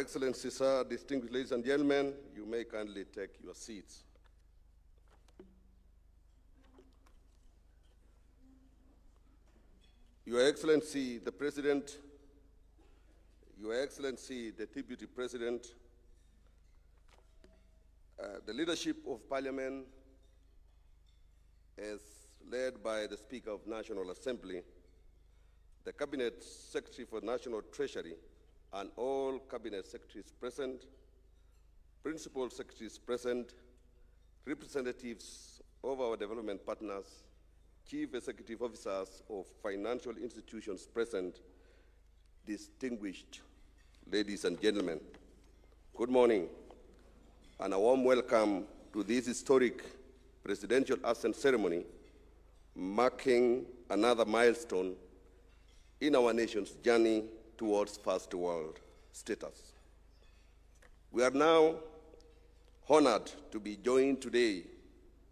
Excellency, sir, distinguished ladies and gentlemen, you may kindly take your seats. Your Excellency, the President, Your Excellency, the Deputy President, the leadership of Parliament, as led by the Speaker of National Assembly, the Cabinet Secretary for National Treasury, and all Cabinet Secretaries present, Principal Secretaries present, representatives of our development partners, Chief Executive Officers of financial institutions present, distinguished ladies and gentlemen, good morning, and a warm welcome to this historic presidential assent ceremony marking another milestone in our nation's journey towards first world status. We are now honored to be joined today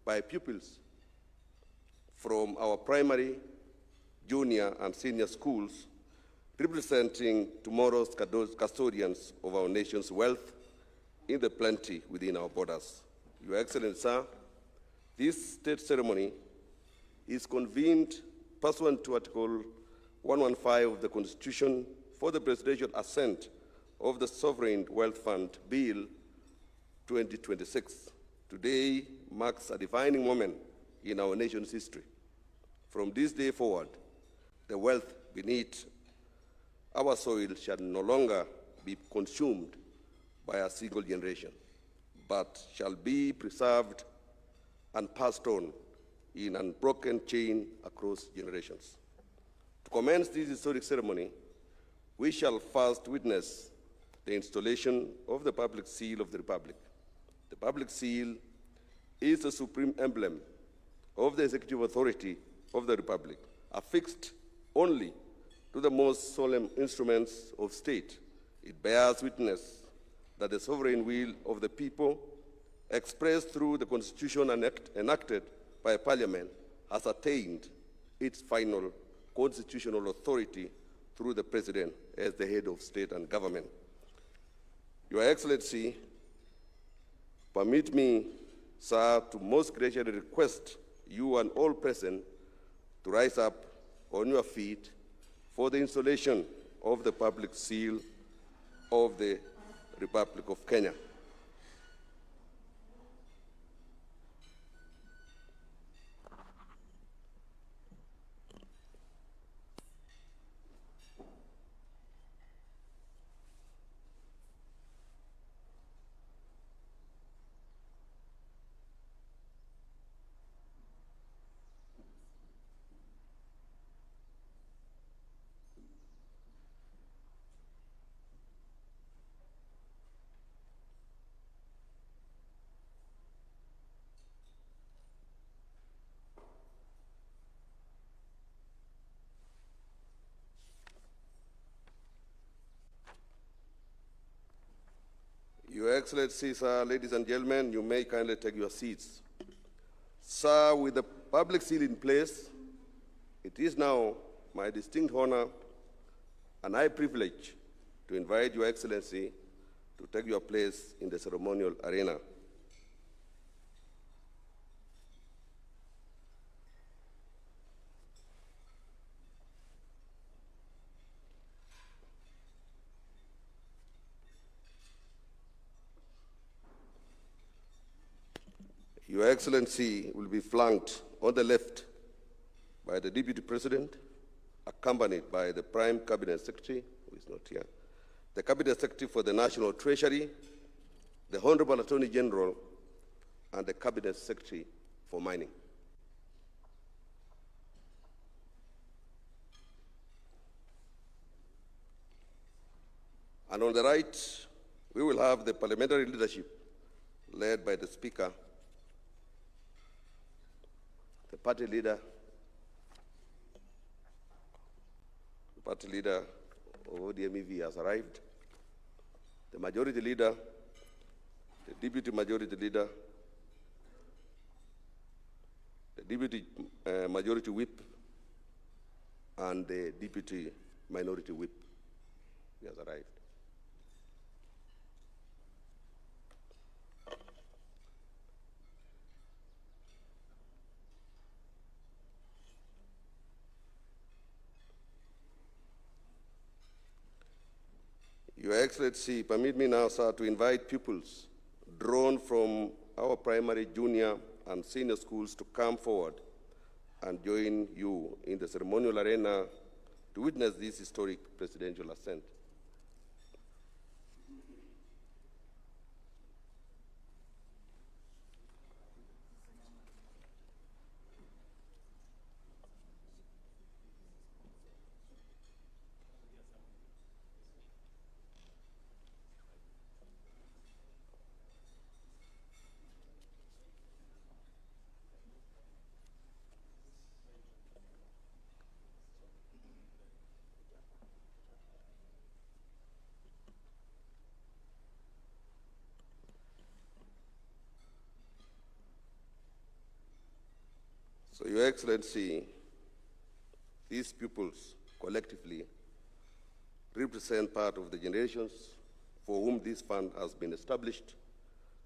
by pupils from our primary, junior, and senior schools representing tomorrow's custodians of our nation's wealth in the plenty within our borders. Your Excellency, sir, this state ceremony is convened pursuant to Article 115 of the Constitution for the presidential assent of the Sovereign Wealth Fund Bill 2026. Today marks a defining moment in our nation's history. From this day forward, the wealth beneath our soil shall no longer be consumed by a single generation, but shall be preserved and passed on in an unbroken chain across generations. To commence this historic ceremony, we shall first witness the installation of the public seal of the Republic. The public seal is the supreme emblem of the executive authority of the Republic, affixed only to the most solemn instruments of state. It bears witness that the sovereign will of the people, expressed through the Constitution and enacted by Parliament, has attained its final constitutional authority through the President as the head of state and government. Your Excellency, permit me, sir, to most graciously request you and all present to rise up on your feet for the installation of the public seal of the Republic of Kenya. Your Excellency, sir, ladies and gentlemen, you may kindly take your seats. Sir, with the public seal in place, it is now my distinct honor and high privilege to invite Your Excellency to take your place in the ceremonial arena. Your Excellency will be flanked on the left by the Deputy President, accompanied by the Prime Cabinet Secretary, who is not here, the Cabinet Secretary for the National Treasury, the Honorable Attorney General, and the Cabinet Secretary for Mining. And on the right, we will have the parliamentary leadership led by the Speaker, the party leader of ODM-EV has arrived, the majority leader, the deputy majority leader, the deputy majority whip, and the deputy minority whip. He has arrived. Your Excellency, permit me now, sir, to invite pupils drawn from our primary, junior, and senior schools to come forward and join you in the ceremonial arena to witness this historic presidential ascent. So, Your Excellency, these pupils collectively represent part of the generations for whom this fund has been established,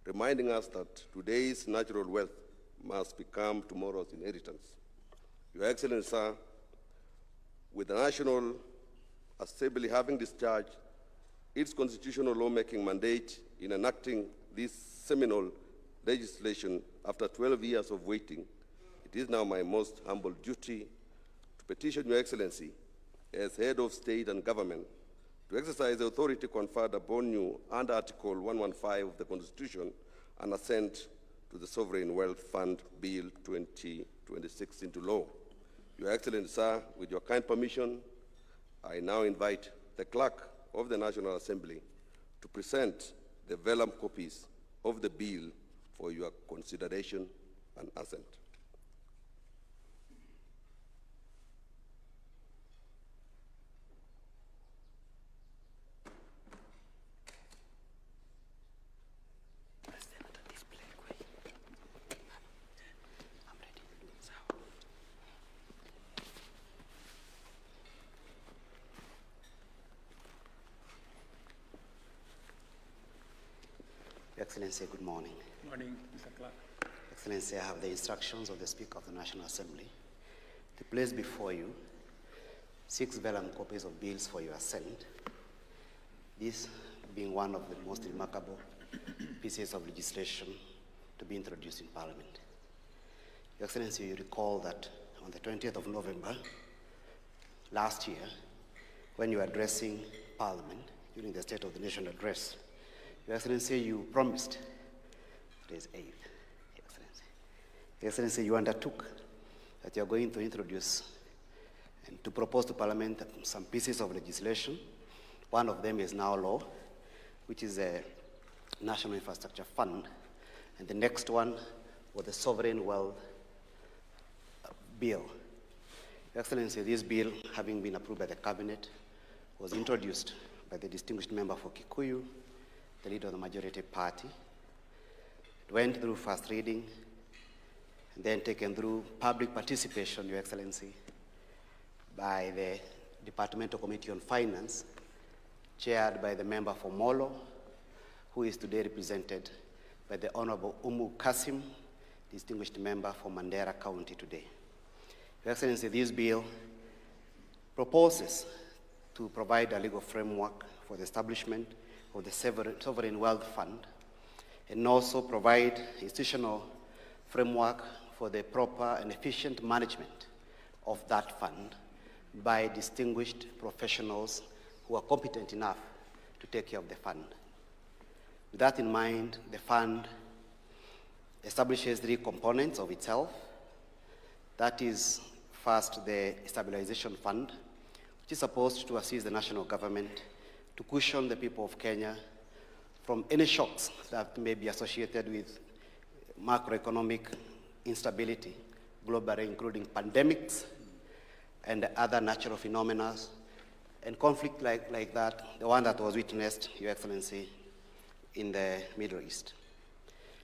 reminding us that today's natural wealth must become tomorrow's inheritance. Your Excellency, sir, with the National Assembly having discharged its constitutional lawmaking mandate in enacting this seminal legislation after 12 years of waiting, it is now my most humble duty to petition Your Excellency, as Head of State and Government, to exercise the authority conferred upon you under Article 115 of the Constitution and assent to the Sovereign Wealth Fund Bill 2026 into law. Your Excellency, sir, with your kind permission, I now invite the Clerk of the National Assembly to present the vellum copies of the bill for your consideration and assent. Excellency, good morning. Good morning, Mr. Clerk. Excellency, I have the instructions of the Speaker of the National Assembly to place before you 6 vellum copies of bills for your assent, this being one of the most remarkable pieces of legislation to be introduced in Parliament. Your Excellency, you recall that on the 20th of November last year, when you were addressing Parliament during the State of the Nation address, Your Excellency, you promised, today's 8th, Your Excellency. Your Excellency, you undertook that you are going to introduce and to propose to Parliament some pieces of legislation. One of them is now law, which is a National Infrastructure Fund, and the next one was the Sovereign Wealth Bill. Your Excellency, this bill, having been approved by the Cabinet, was introduced by the distinguished member for Kikuyu, the leader of the majority party. It went through first reading and then taken through public participation, Your Excellency, by the Departmental Committee on Finance, chaired by the member for Molo, who is today represented by the Honorable Umu Kasim, distinguished member for Mandera County today. Your Excellency, this bill proposes to provide a legal framework for the establishment of the Sovereign Wealth Fund, and also provide institutional framework for the proper and efficient management of that fund by distinguished professionals who are competent enough to take care of the fund. With that in mind, the fund establishes 3 components of itself. That is, first, the Stabilization Fund, which is supposed to assist the national government to cushion the people of Kenya from any shocks that may be associated with macroeconomic instability globally, including pandemics and other natural phenomena and conflict like that, the one that was witnessed, Your Excellency, in the Middle East.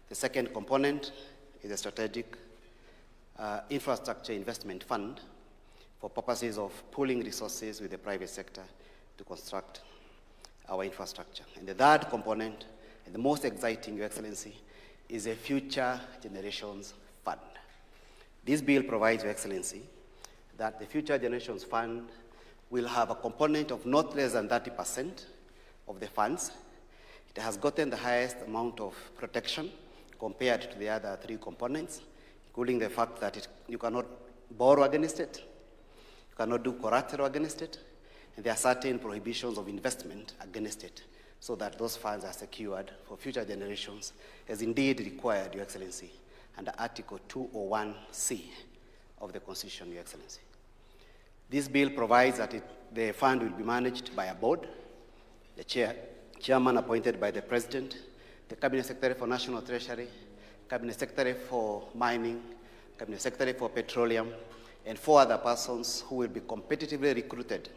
The second component is a strategic infrastructure investment fund for purposes of pooling resources with the private sector to construct our infrastructure. And the third component, and the most exciting, Your Excellency, is a Future Generations Fund. This bill provides, Your Excellency, that the Future Generations Fund will have a component of not less than 30% of the funds. It has gotten the highest amount of protection compared to the other three components, including the fact that you cannot borrow against it, you cannot do collateral against it, and there are certain prohibitions of investment against it, so that those funds are secured for future generations, as indeed required, Your Excellency, under Article 201C of the Constitution, Your Excellency. This bill provides that the fund will be managed by a board, the chairman appointed by the President, the Cabinet Secretary for National Treasury, Cabinet Secretary for Mining, Cabinet Secretary for Petroleum, and 4 other persons who will be competitively recruited,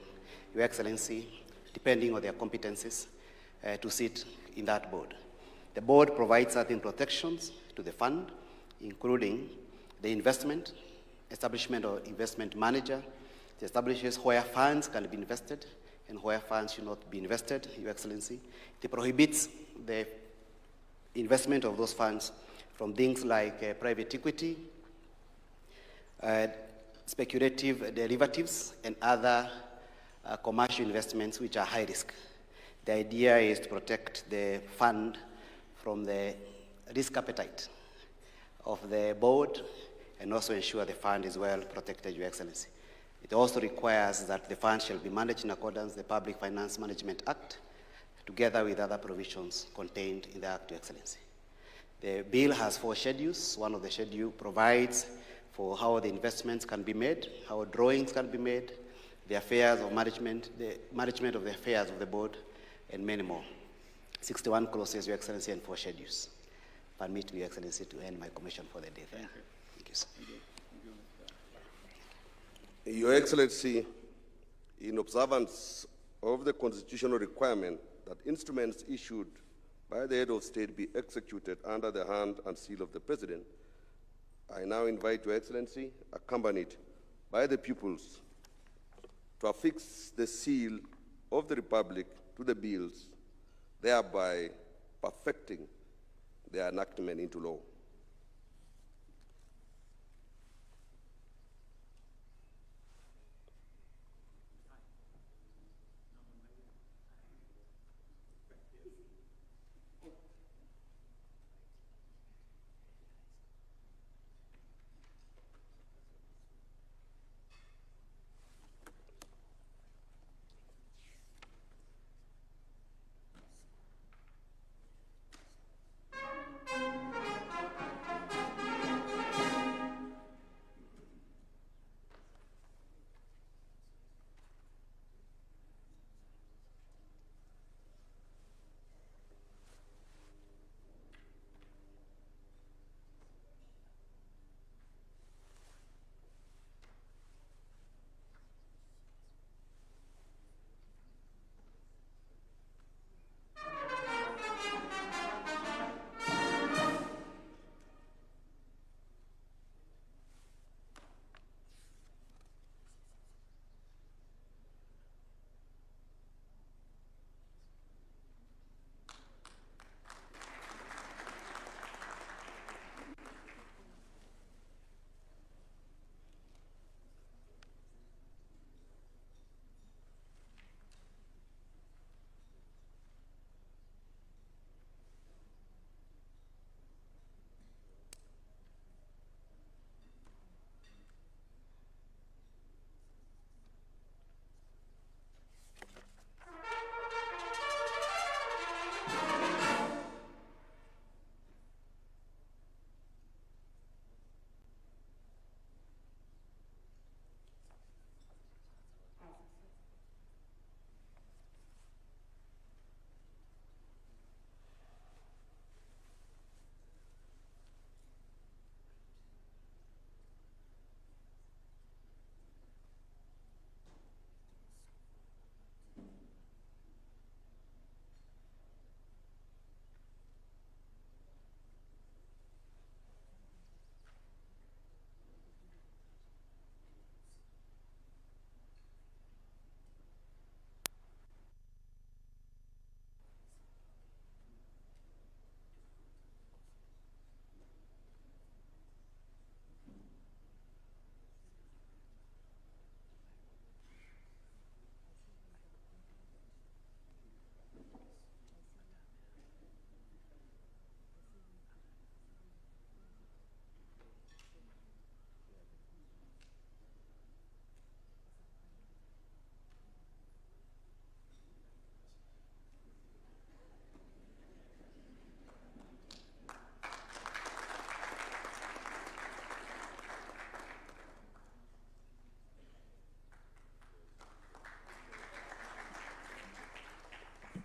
Your Excellency, depending on their competencies, to sit in that board. The board provides certain protections to the fund, including the establishment of investment manager. It establishes where funds can be invested and where funds should not be invested, Your Excellency. It prohibits the investment of those funds from things like private equity, speculative derivatives, and other commercial investments which are high risk. The idea is to protect the fund from the risk appetite of the board and also ensure the fund is well protected, Your Excellency. It also requires that the fund shall be managed in accordance with the Public Finance Management Act, together with other provisions contained in the Act, Your Excellency. The bill has 4 schedules. One of the schedules provides for how the investments can be made, how drawings can be made, the affairs of management, the management of the affairs of the board, and many more. 61 clauses, Your Excellency, and 4 schedules. Permit me, Your Excellency, to end my commission for the day there. Thank you, sir. Your Excellency, in observance of the constitutional requirement that instruments issued by the head of state be executed under the hand and seal of the President, I now invite Your Excellency, accompanied by the pupils, to affix the seal of the Republic to the bills, thereby perfecting their enactment into law.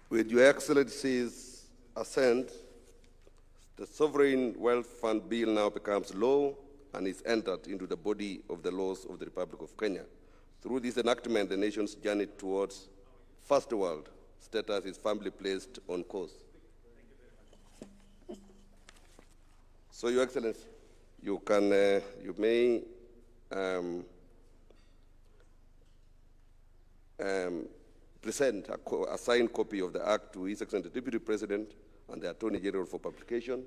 With Your Excellency's assent, the Sovereign Wealth Fund Bill now becomes law and is entered into the body of the laws of the Republic of Kenya. Through this enactment, the nation's journey towards first world status is firmly placed on course. So, Your Excellency, you may present a signed copy of the Act to His Excellency the Deputy President and the Attorney General for publication,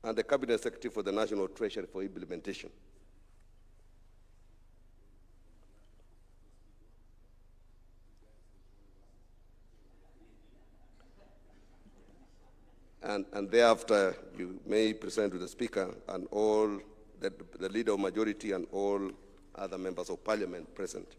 and the Cabinet Secretary for the National Treasury for implementation. And thereafter, you may present to the Speaker and all the Leader of Majority and all other members of Parliament present.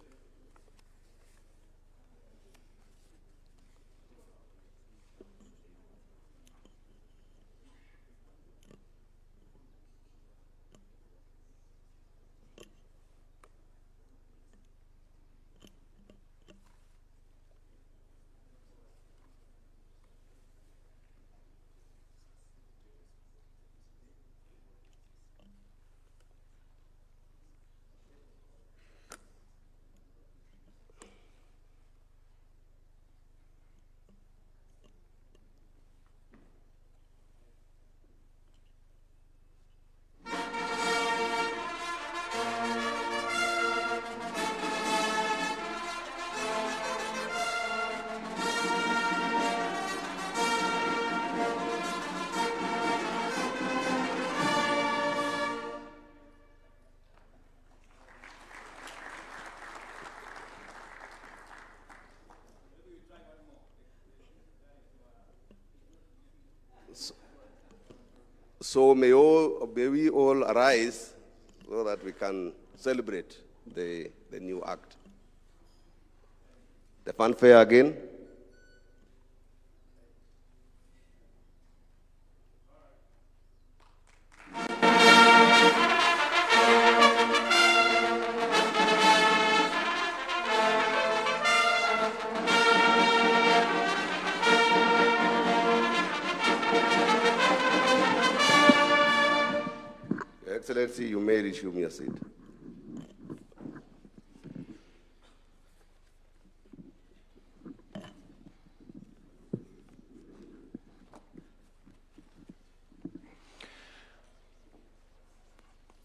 So may we all arise so that we can celebrate the new act. The fanfare again. Your Excellency, you may resume your seat.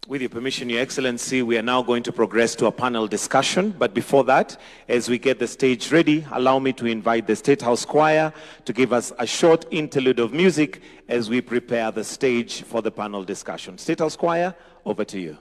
With your permission, Your Excellency, we are now going to progress to a panel discussion. But before that, as we get the stage ready, allow me to invite the State House Choir to give us a short interlude of music as we prepare the stage for the panel discussion. State House Choir, over to you.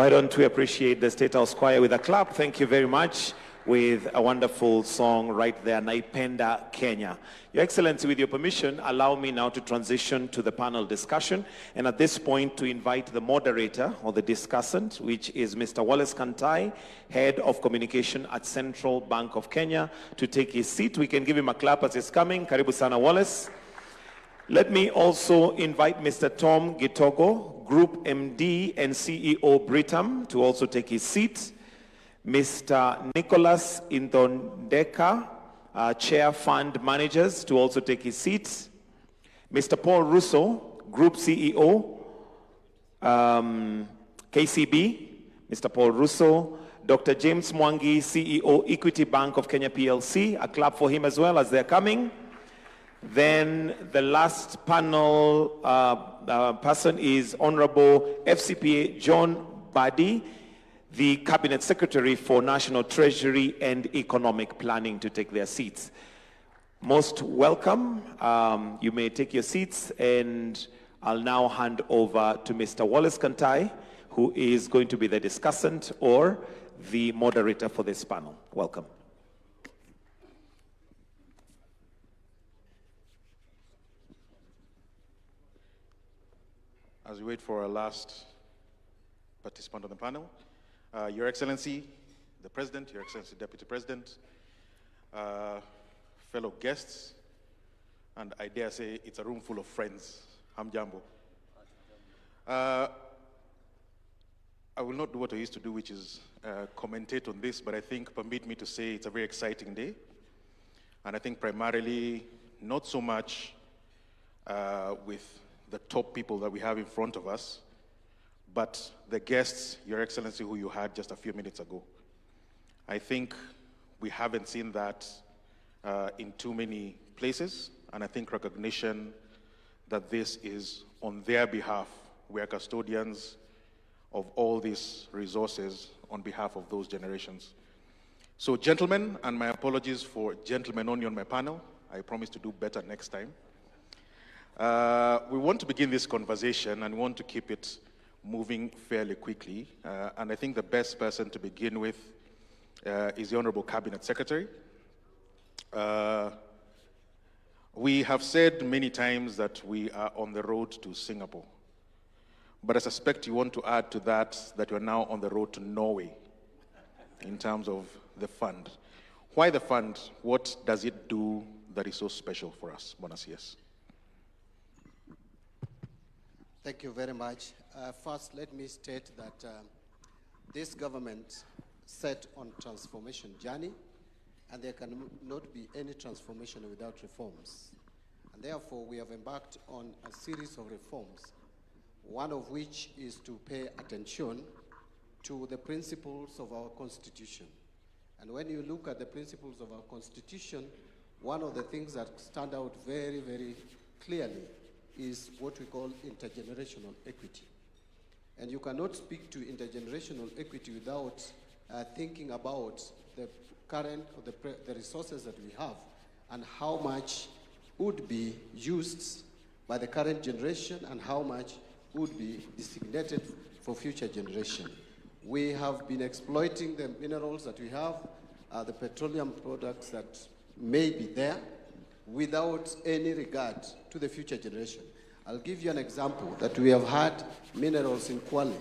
Why don't we appreciate the State House Choir with a clap? Thank you very much. With a wonderful song right there, Naipenda Kenya. Your Excellency, with your permission, allow me now to transition to the panel discussion. And at this point, to invite the moderator or the discussant, which is Mr. Wallace Kantai, Head of Communication at Central Bank of Kenya, to take his seat. We can give him a clap as he's coming. Karibu sana, Wallace. Let me also invite Mr. Tom Gitogo, Group MD and CEO Britam, to also take his seat. Mr. Nicholas Indondeka, Chair Fund Managers, to also take his seat. Mr. Paul Russo, Group CEO, KCB, Mr. Paul Russo. Dr. James Mwangi, CEO, Equity Bank of Kenya PLC. A clap for him as well as they're coming. Then the last panel person is Honorable FCPA John Badi, the Cabinet Secretary for National Treasury and Economic Planning, to take their seats. Most welcome. You may take your seats, and I'll now hand over to Mr. Wallace Kantai, who is going to be the discussant or the moderator for this panel. Welcome. As we wait for our last participant on the panel, Your Excellency, the President, Your Excellency, Deputy President, fellow guests, and I dare say it's a room full of friends. Hamjambo. I will not do what I used to do, which is commentate on this, but I think, permit me to say, it's a very exciting day. And I think primarily, not so much with the top people that we have in front of us, but the guests, Your Excellency, who you had just a few minutes ago. I think we haven't seen that in too many places, and I think recognition that this is on their behalf. We are custodians of all these resources on behalf of those generations. So gentlemen, and my apologies for gentlemen only on my panel, I promise to do better next time. We want to begin this conversation and want to keep it moving fairly quickly. And I think the best person to begin with is the Honorable Cabinet Secretary. We have said many times that we are on the road to Singapore. But I suspect you want to add to that you're now on the road to Norway in terms of the fund. Why the fund? What does it do that is so special for us? Buenos dias. Thank you very much. First, let me state that this government set on transformation journey, and there cannot be any transformation without reforms. And therefore, we have embarked on a series of reforms, one of which is to pay attention to the principles of our Constitution. And when you look at the principles of our Constitution, one of the things that stand out very, very clearly is what we call intergenerational equity. And you cannot speak to intergenerational equity without thinking about the current or the resources that we have and how much would be used by the current generation and how much would be designated for future generation. We have been exploiting the minerals that we have, the petroleum products that may be there, without any regard to the future generation. I'll give you an example that we have had minerals in Kwale,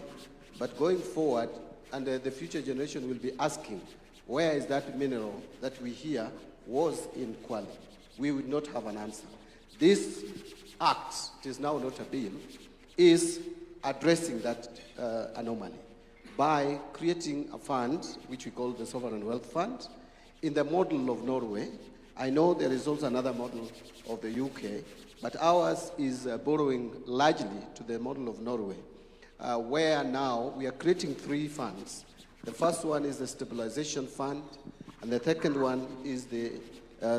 but going forward, and the future generation will be asking, where is that mineral that we hear was in Kwale? We would not have an answer. This act, it is now not a bill, is addressing that anomaly by creating a fund, which we call the Sovereign Wealth Fund, in the model of Norway. I know there is also another model of the UK, but ours is borrowing largely to the model of Norway, where now we are creating three funds. The first one is the Stabilization Fund, and the second one is the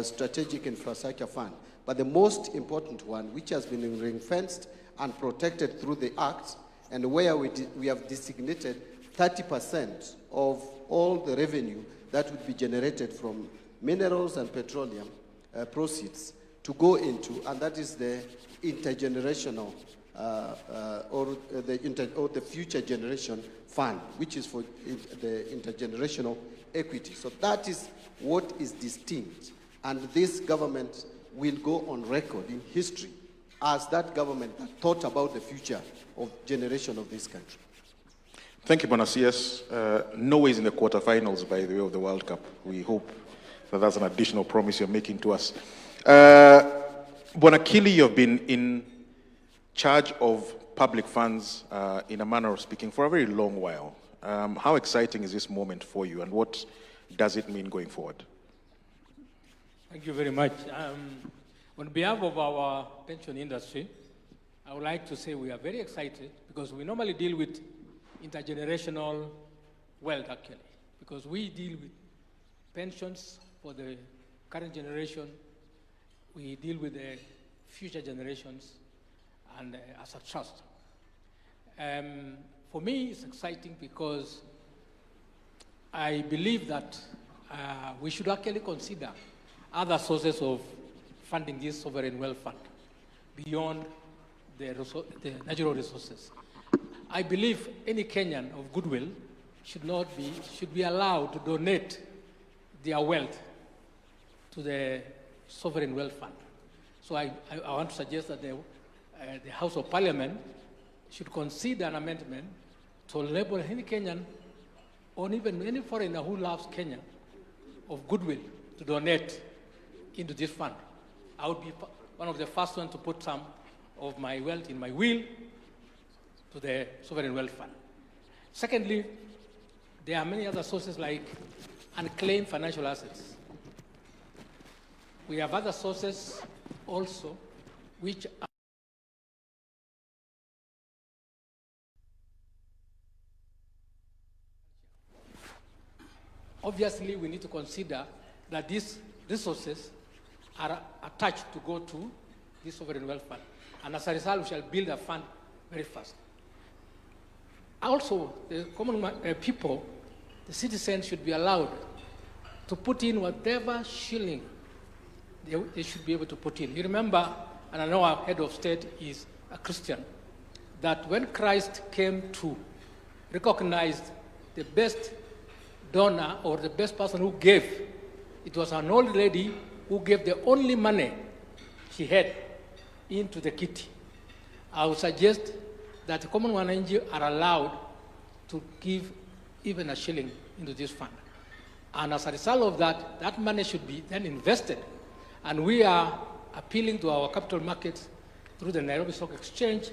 Strategic Infrastructure Fund. But the most important one, which has been ring-fenced and protected through the Act, and where we have designated 30% of all the revenue that would be generated from minerals and petroleum proceeds to go into, and that is the intergenerational or the Future Generation Fund, which is for the intergenerational equity. So that is what is distinct. And this government will go on record in history as that government that thought about the future of generation of this country. Thank you, Bonasias. Norway is in the quarterfinals, by the way, of the World Cup. We hope that that's an additional promise you're making to us. Bonakili, you've been in charge of public funds, in a manner of speaking, for a very long while. How exciting is this moment for you, and what does it mean going forward? Thank you very much. On behalf of our pension industry, I would like to say we are very excited because we normally deal with intergenerational wealth, actually, because we deal with pensions for the current generation, we deal with the future generations, and as a trust. For me, it's exciting because I believe that we should actually consider other sources of funding this sovereign wealth fund beyond the natural resources. I believe any Kenyan of goodwill should be allowed to donate their wealth to the sovereign wealth fund. So I want to suggest that the House of Parliament should consider an amendment to enable any Kenyan, or even any foreigner who loves Kenya, of goodwill to donate into this fund. I would be one of the first ones to put some of my wealth in my will to the sovereign wealth fund. Secondly, there are many other sources like unclaimed financial assets. We have other sources also which are obviously we need to consider that these resources are attached to go to this sovereign wealth fund. And as a result, we shall build a fund very fast. Also, the common people, the citizens, should be allowed to put in whatever shilling they should be able to put in. You remember, and I know our head of state is a Christian, that when Christ came to recognize the best donor or the best person who gave, it was an old lady who gave the only money she had into the kitty. I would suggest that the common wananchi are allowed to give even a shilling into this fund. And as a result of that, that money should be then invested. And we are appealing to our capital markets through the Nairobi Stock Exchange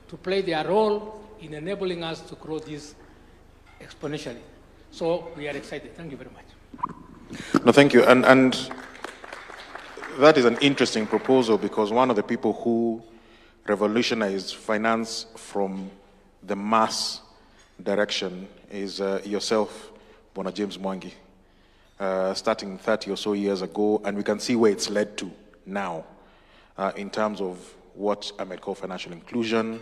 to play their role in enabling us to grow this exponentially. So we are excited. Thank you very much. No, thank you. And that is an interesting proposal, because one of the people who revolutionized finance from the mass direction is yourself, Bona James Mwangi, starting 30 or so years ago, and we can see where it's led to now in terms of what I might call financial inclusion,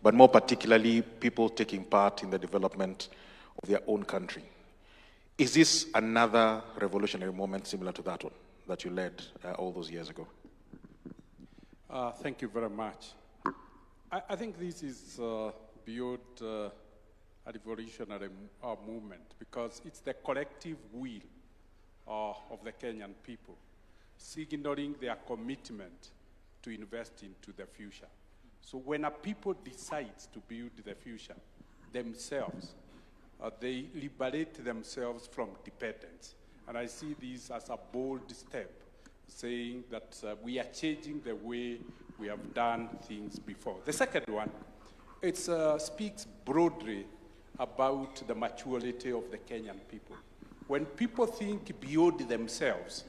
but more particularly people taking part in the development of their own country. Is this another revolutionary moment similar to that one that you led all those years ago? Thank you very much. I think this is beyond a revolutionary movement, because it's the collective will of the Kenyan people, signaling their commitment to invest into the future. So when a people decides to build the future themselves, they liberate themselves from dependence. And I see this as a bold step, saying that we are changing the way we have done things before. The second one, it speaks broadly about the maturity of the Kenyan people. When people think beyond themselves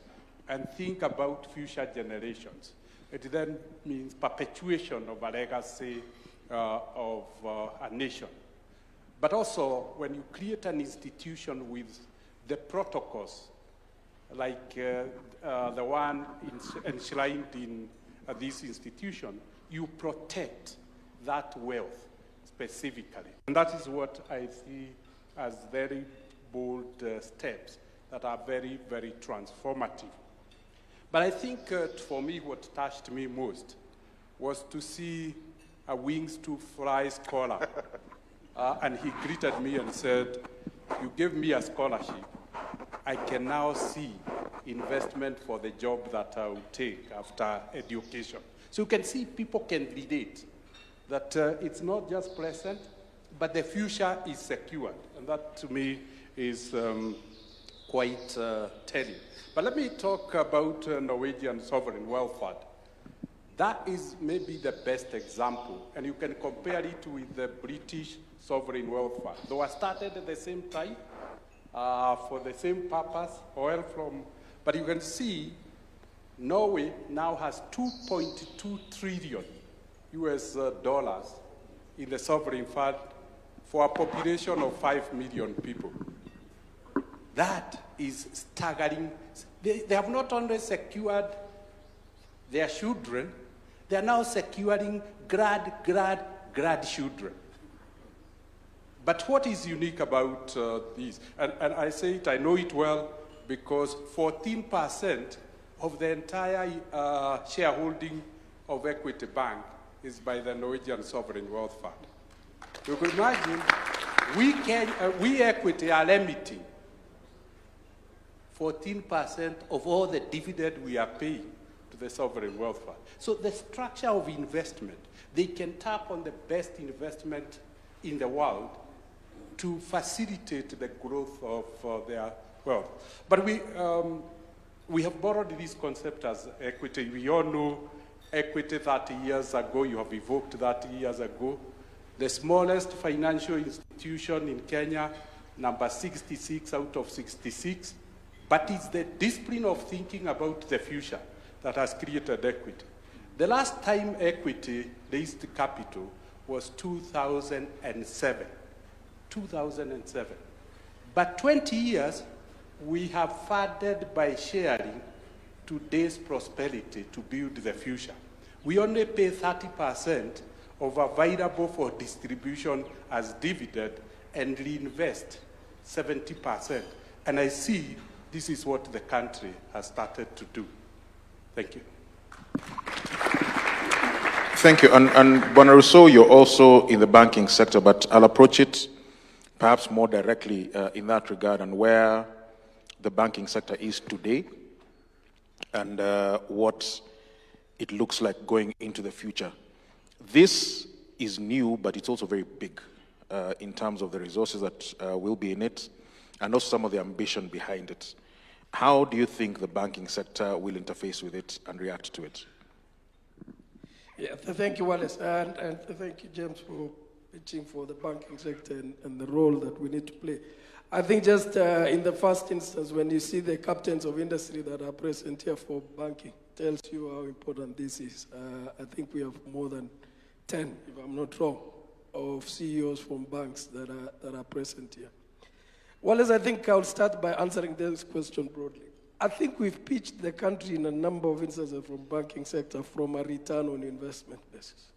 and think about future generations, it then means perpetuation of a legacy of a nation. But also, when you create an institution with the protocols, like the one enshrined in this institution, you protect that wealth specifically. And that is what I see as very bold steps that are very, very transformative. But I think for me, what touched me most was to see a Wings to Fly scholar. And he greeted me and said, "You gave me a scholarship. I can now see investment for the job that I will take after education." So you can see people can relate, that it's not just present, but the future is secured. And that to me is quite telling. But let me talk about Norwegian Sovereign Wealth Fund. That is maybe the best example, and you can compare it with the British Sovereign Wealth Fund. They were started at the same time, for the same purpose, but you can see Norway now has 2.2 trillion US dollars in the sovereign fund for a population of 5 million people. That is staggering. They have not only secured their children, they are now securing grandchildren. But what is unique about this? And I say it, I know it well, because 14% of the entire shareholding of Equity Bank is by the Norwegian Sovereign Wealth Fund. You can imagine, we Equity are limiting 14% of all the dividend we are paying to the Sovereign Wealth Fund. So the structure of investment, they can tap on the best investment in the world to facilitate the growth of their wealth. But we have borrowed this concept as equity. We all know equity 30 years ago, you have evoked 30 years ago. The smallest financial institution in Kenya, number 66 out of 66. But it's the discipline of thinking about the future that has created equity. The last time equity raised capital was 2007. 2007. But 20 years, we have funded by sharing today's prosperity to build the future. We only pay 30% of available for distribution as dividend and reinvest 70%. And I see this is what the country has started to do. Thank you. Thank you. And Bwana Rousseau, you're also in the banking sector, but I'll approach it perhaps more directly in that regard, and where the banking sector is today and what it looks like going into the future. This is new, but it's also very big in terms of the resources that will be in it, and also some of the ambition behind it. How do you think the banking sector will interface with it and react to it? Yeah, thank you, Wallace, and thank you, James, for pitching for the banking sector and the role that we need to play. I think just in the first instance, when you see the captains of industry that are present here for banking, tells you how important this is. I think we have more than 10, if I'm not wrong, of CEOs from banks that are present here. Wallace, I think I'll start by answering this question broadly. I think we've pitched the country in a number of instances from banking sector from a return on investment basis.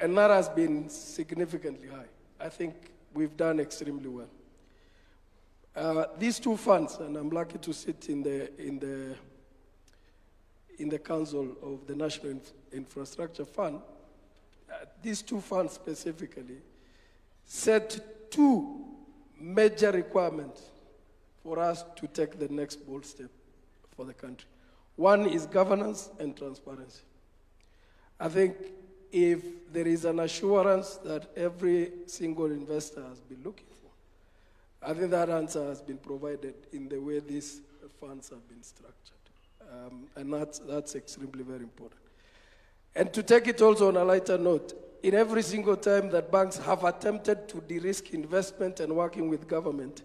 And that has been significantly high. I think we've done extremely well. These two funds, and I'm lucky to sit in the council of the National Infrastructure Fund, these two funds specifically set two major requirements for us to take the next bold step for the country. One is governance and transparency. I think if there is an assurance that every single investor has been looking for, I think that answer has been provided in the way these funds have been structured. And that's extremely very important. And to take it also on a lighter note, in every single time that banks have attempted to de-risk investment and working with government,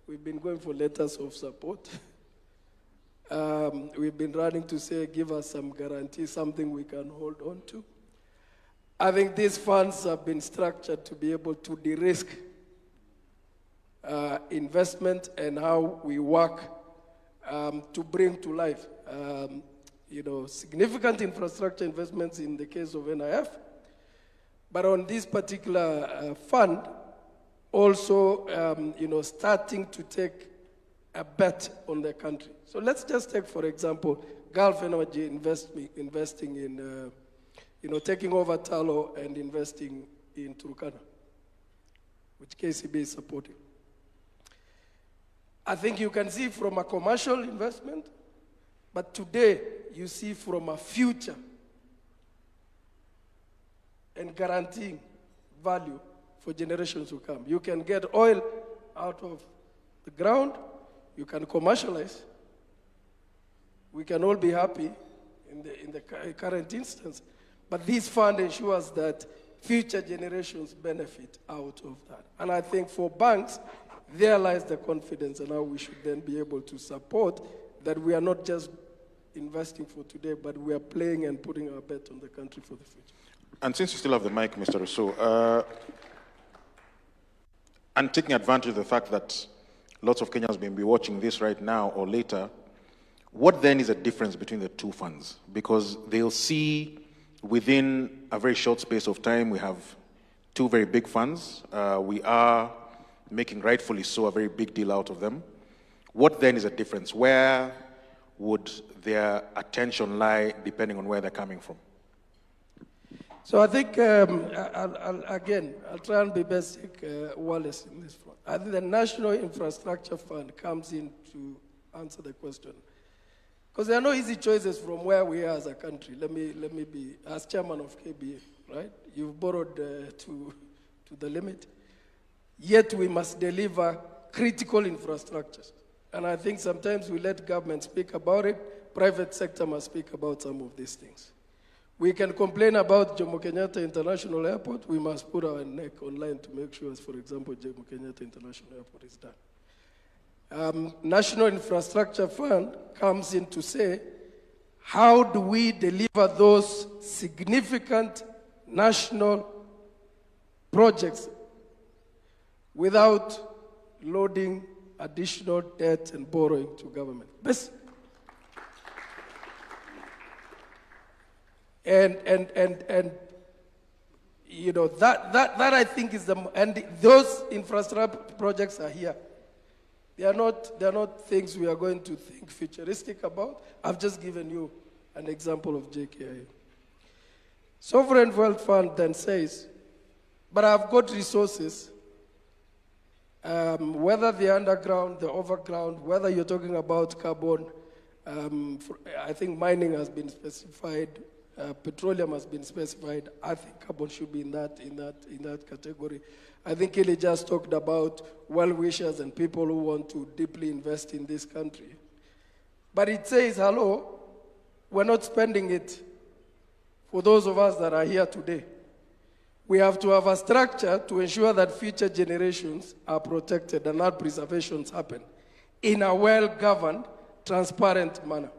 we've been going for letters of support. We've been running to say, give us some guarantee, something we can hold on to. I think these funds have been structured to be able to de-risk investment and how we work to bring to life significant infrastructure investments in the case of NIF. But on this particular fund, also starting to take a bet on the country. So let's just take, for example, Gulf Energy investing taking over Talo and investing in Turkana, which KCB is supporting. I think you can see from a commercial investment, but today you see from a future and guaranteeing value for generations to come. You can get oil out of the ground, you can commercialize. We can all be happy in the current instance, but this fund ensures that future generations benefit out of that. And I think for banks, there lies the confidence, and how we should then be able to support that we are not just investing for today, but we are playing and putting our bet on the country for the future. And since you still have the mic, Mr. Ruto, and taking advantage of the fact that lots of Kenyans may be watching this right now or later, what then is the difference between the two funds? Because they'll see within a very short space of time, we have two very big funds. We are making, rightfully so, a very big deal out of them. What then is the difference? Where would their attention lie depending on where they're coming from? So I think, I'll try and be basic, Wallace, in this front. I think the National Infrastructure Fund comes in to answer the question. Because there are no easy choices from where we are as a country. Let me be, as chairman of KBA, right? You've borrowed to the limit. Yet we must deliver critical infrastructures. And I think sometimes we let government speak about it, private sector must speak about some of these things. We can complain about Jomo Kenyatta International Airport, we must put our neck online to make sure, for example, Jomo Kenyatta International Airport is done. National Infrastructure Fund comes in to say, how do we deliver those significant national projects without loading additional debt and borrowing to government? And that I think is and those infrastructure projects are here. They are not things we are going to think futuristic about. I've just given you an example of JKIA. Sovereign Wealth Fund then says, but I've got resources, whether the underground, the overground, whether you're talking about carbon, I think mining has been specified, petroleum has been specified. I think carbon should be in that category. I think Kelly just talked about well-wishers and people who want to deeply invest in this country. But it says, hello, we're not spending it for those of us that are here today. We have to have a structure to ensure that future generations are protected and that preservations happen in a well-governed, transparent manner.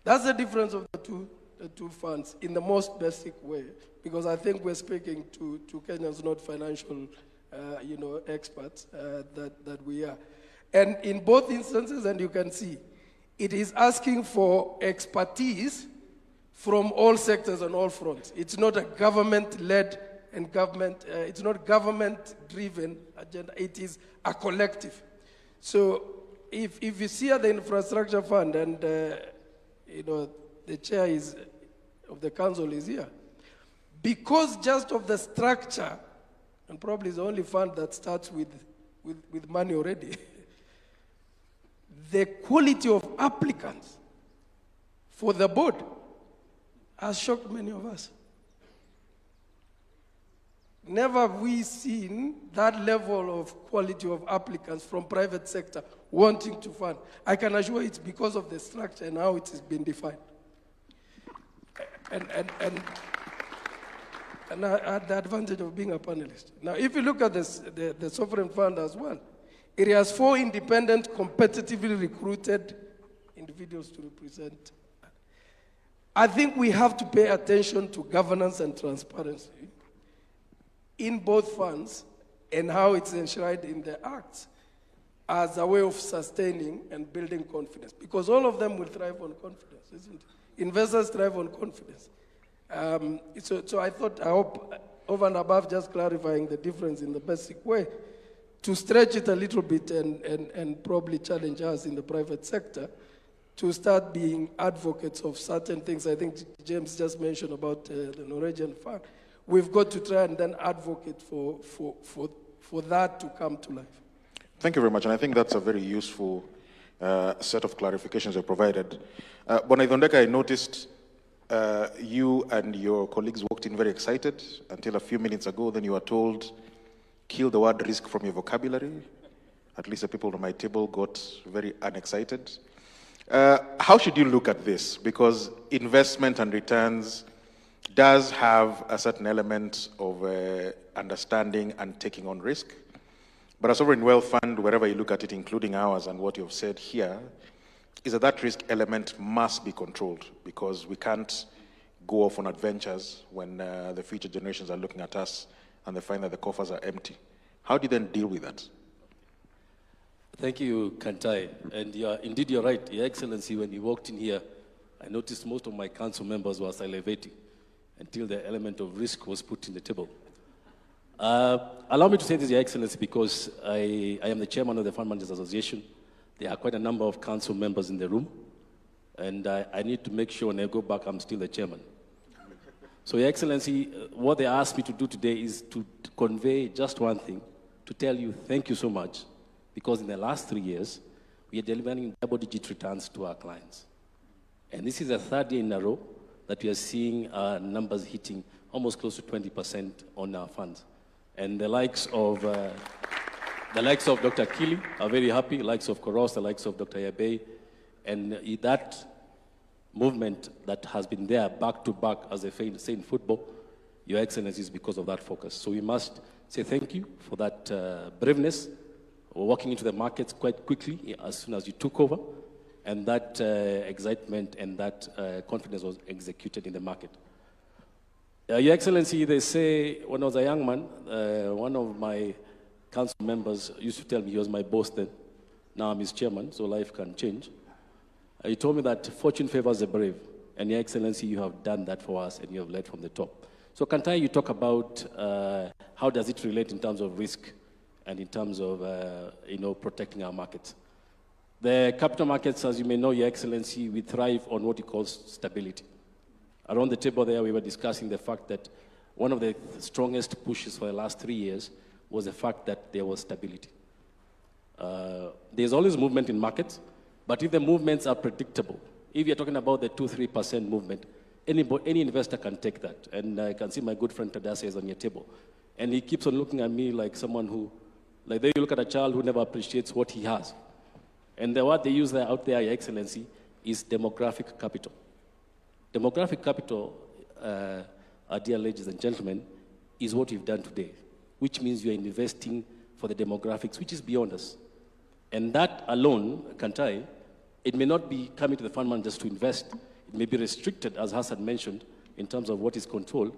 That's the difference of the two funds in the most basic way, because I think we're speaking to Kenyans, not financial experts that we are. And in both instances, and you can see, it is asking for expertise from all sectors on all fronts. It's not a government-led and it's not government-driven agenda, it is a collective. So if you see at the infrastructure fund, and the chair of the council is here, because just of the structure, and probably is the only fund that starts with money already, the quality of applicants for the board has shocked many of us. Never have we seen that level of quality of applicants from private sector wanting to fund. I can assure you it's because of the structure and how it has been defined. And I had the advantage of being a panelist. Now, if you look at the sovereign fund as well, it has 4 independent, competitively recruited individuals to represent. I think we have to pay attention to governance and transparency in both funds and how it's enshrined in the acts as a way of sustaining and building confidence. Because all of them will thrive on confidence, isn't it? Investors thrive on confidence. So I hope, over and above just clarifying the difference in the basic way, to stretch it a little bit and probably challenge us in the private sector to start being advocates of certain things. I think James just mentioned about the Norwegian fund. We've got to try and then advocate for that to come to life. Thank you very much, and I think that's a very useful set of clarifications you provided. Bonaidondeka, I noticed you and your colleagues walked in very excited until a few minutes ago. Then you were told, kill the word risk from your vocabulary. At least the people on my table got very unexcited. How should you look at this? Because investment and returns does have a certain element of understanding and taking on risk. But a sovereign wealth fund, wherever you look at it, including ours and what you've said here, is that risk element must be controlled, because we can't go off on adventures when the future generations are looking at us and they find that the coffers are empty. How do you then deal with that? Thank you, Kantai. And indeed, you're right. Your Excellency, when you walked in here, I noticed most of my council members were salivating until the element of risk was put in the table. Allow me to say this, Your Excellency, because I am the chairman of the Fund Managers Association. There are quite a number of council members in the room, and I need to make sure when I go back, I'm still the chairman. So, Your Excellency, what they asked me to do today is to convey just one thing, to tell you thank you so much, because in the last 3 years, we are delivering double-digit returns to our clients. And this is the third year in a row that we are seeing numbers hitting almost close to 20% on our funds. And the likes of Dr. Kili are very happy, the likes of Koros, the likes of Dr. Yabe, and that movement that has been there back to back, as they say in football, Your Excellency, is because of that focus. So we must say thank you for that braveness. We're walking into the markets quite quickly as soon as you took over, and that excitement and that confidence was executed in the market. Your Excellency, they say when I was a young man, one of my council members used to tell me, he was my boss then, now I'm his chairman, so life can change. He told me that fortune favors the brave, and Your Excellency, you have done that for us and you have led from the top. So Kantai, you talk about how does it relate in terms of risk and in terms of protecting our markets. The capital markets, as you may know, Your Excellency, we thrive on what you call stability. Around the table there, we were discussing the fact that one of the strongest pushes for the last 3 years was the fact that there was stability. There's always movement in markets, but if the movements are predictable, if you're talking about the 2-3% movement, any investor can take that. And I can see my good friend Tadase is on your table. And he keeps on looking at me like someone who, like they look at a child who never appreciates what he has. And the word they use there out there, Your Excellency, is demographic capital. Demographic capital, dear ladies and gentlemen, is what we've done today, which means you're investing for the demographics, which is beyond us. And that alone, Kantai, it may not be coming to the fund managers to invest. It may be restricted, as Hassan mentioned, in terms of what is controlled.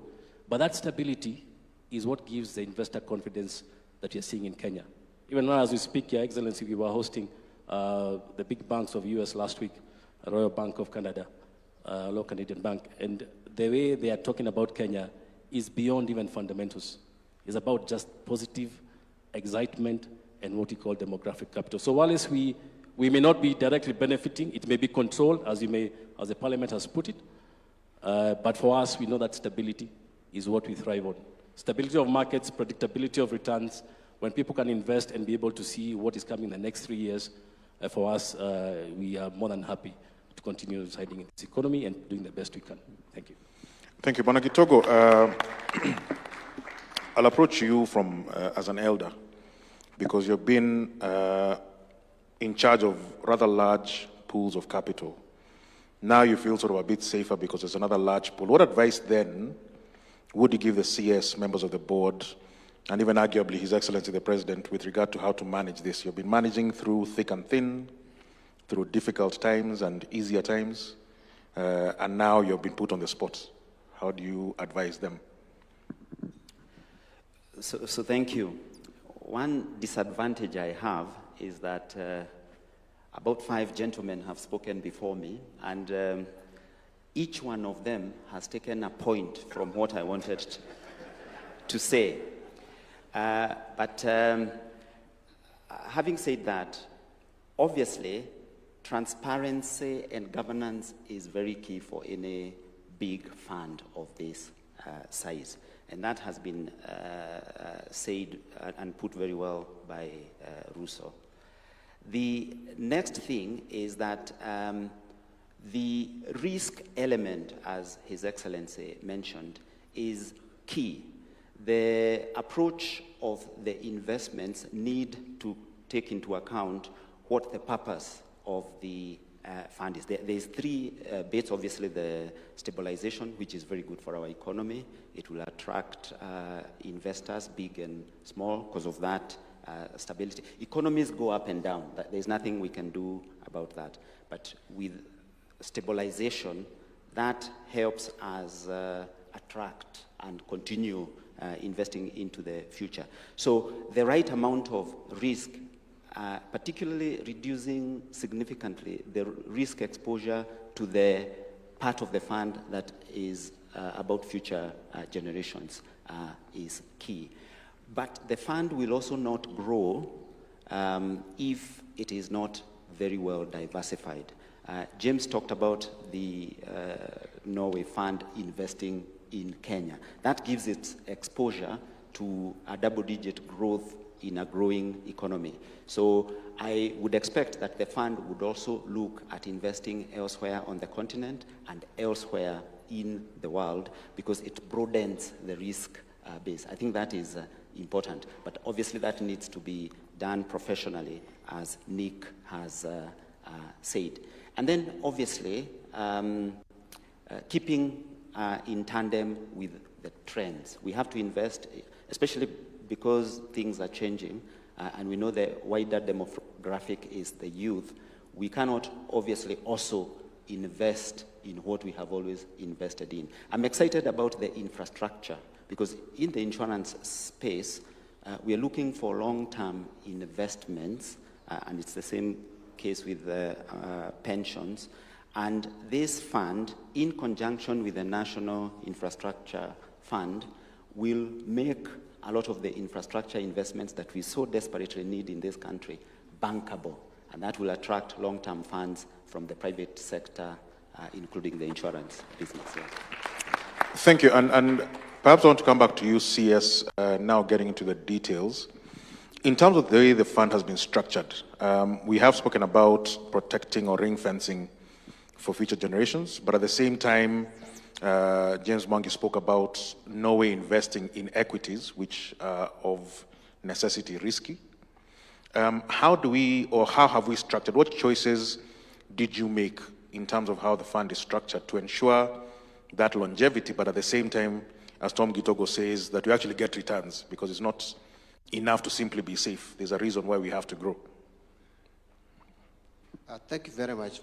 But that stability is what gives the investor confidence that you're seeing in Kenya. Even now, as we speak, Your Excellency, we were hosting the big banks of US last week, Royal Bank of Canada, Royal Canadian Bank, and the way they are talking about Kenya is beyond even fundamentals. It's about just positive excitement and what we call demographic capital. So while we may not be directly benefiting, it may be controlled, as the Parliament has put it, but for us, we know that stability is what we thrive on. Stability of markets, predictability of returns, when people can invest and be able to see what is coming in the next 3 years, for us, we are more than happy to continue residing in this economy and doing the best we can. Thank you. Thank you. Bonagitogo, I'll approach you from as an elder, because you've been in charge of rather large pools of capital. Now you feel sort of a bit safer because there's another large pool. What advice then would you give the CS, members of the board, and even arguably His Excellency the President, with regard to how to manage this? You've been managing through thick and thin, through difficult times and easier times, and now you've been put on the spot. How do you advise them? So thank you. One disadvantage I have is that about 5 gentlemen have spoken before me, and each one of them has taken a point from what I wanted to say. But having said that, obviously, transparency and governance is very key for any big fund of this size. And that has been said and put very well by Ruto. The next thing is that the risk element, as His Excellency mentioned, is key. The approach of the investments need to take into account what the purpose of the fund is. There's three bits. Obviously, the stabilization, which is very good for our economy. It will attract investors, big and small, because of that stability. Economies go up and down. There's nothing we can do about that. But with stabilization, that helps us attract and continue investing into the future. So the right amount of risk, particularly reducing significantly the risk exposure to the part of the fund that is about future generations is key. But the fund will also not grow if it is not very well diversified. James talked about the Norway fund investing in Kenya. That gives it exposure to a double-digit growth in a growing economy. So I would expect that the fund would also look at investing elsewhere on the continent and elsewhere in the world, because it broadens the risk base. I think that is important, but obviously that needs to be done professionally, as Nick has said. And then obviously keeping in tandem with the trends. We have to invest, especially because things are changing, and we know the wider demographic is the youth. We cannot obviously also invest in what we have always invested in. I'm excited about the infrastructure, because in the insurance space, we are looking for long-term investments, and it's the same case with pensions. And this fund, in conjunction with the National Infrastructure Fund, will make a lot of the infrastructure investments that we so desperately need in this country bankable. And that will attract long-term funds from the private sector, including the insurance business. Yeah. Thank you. And perhaps I want to come back to you, CS, now getting into the details. In terms of the way the fund has been structured, we have spoken about protecting or ring-fencing for future generations, but at the same time, James Mwangi spoke about Norway investing in equities, which are of necessity risky. How do we, or how have we structured, what choices did you make in terms of how the fund is structured to ensure that longevity, but at the same time, as Tom Gitogo says, that we actually get returns, because it's not enough to simply be safe. There's a reason why we have to grow. Thank you very much.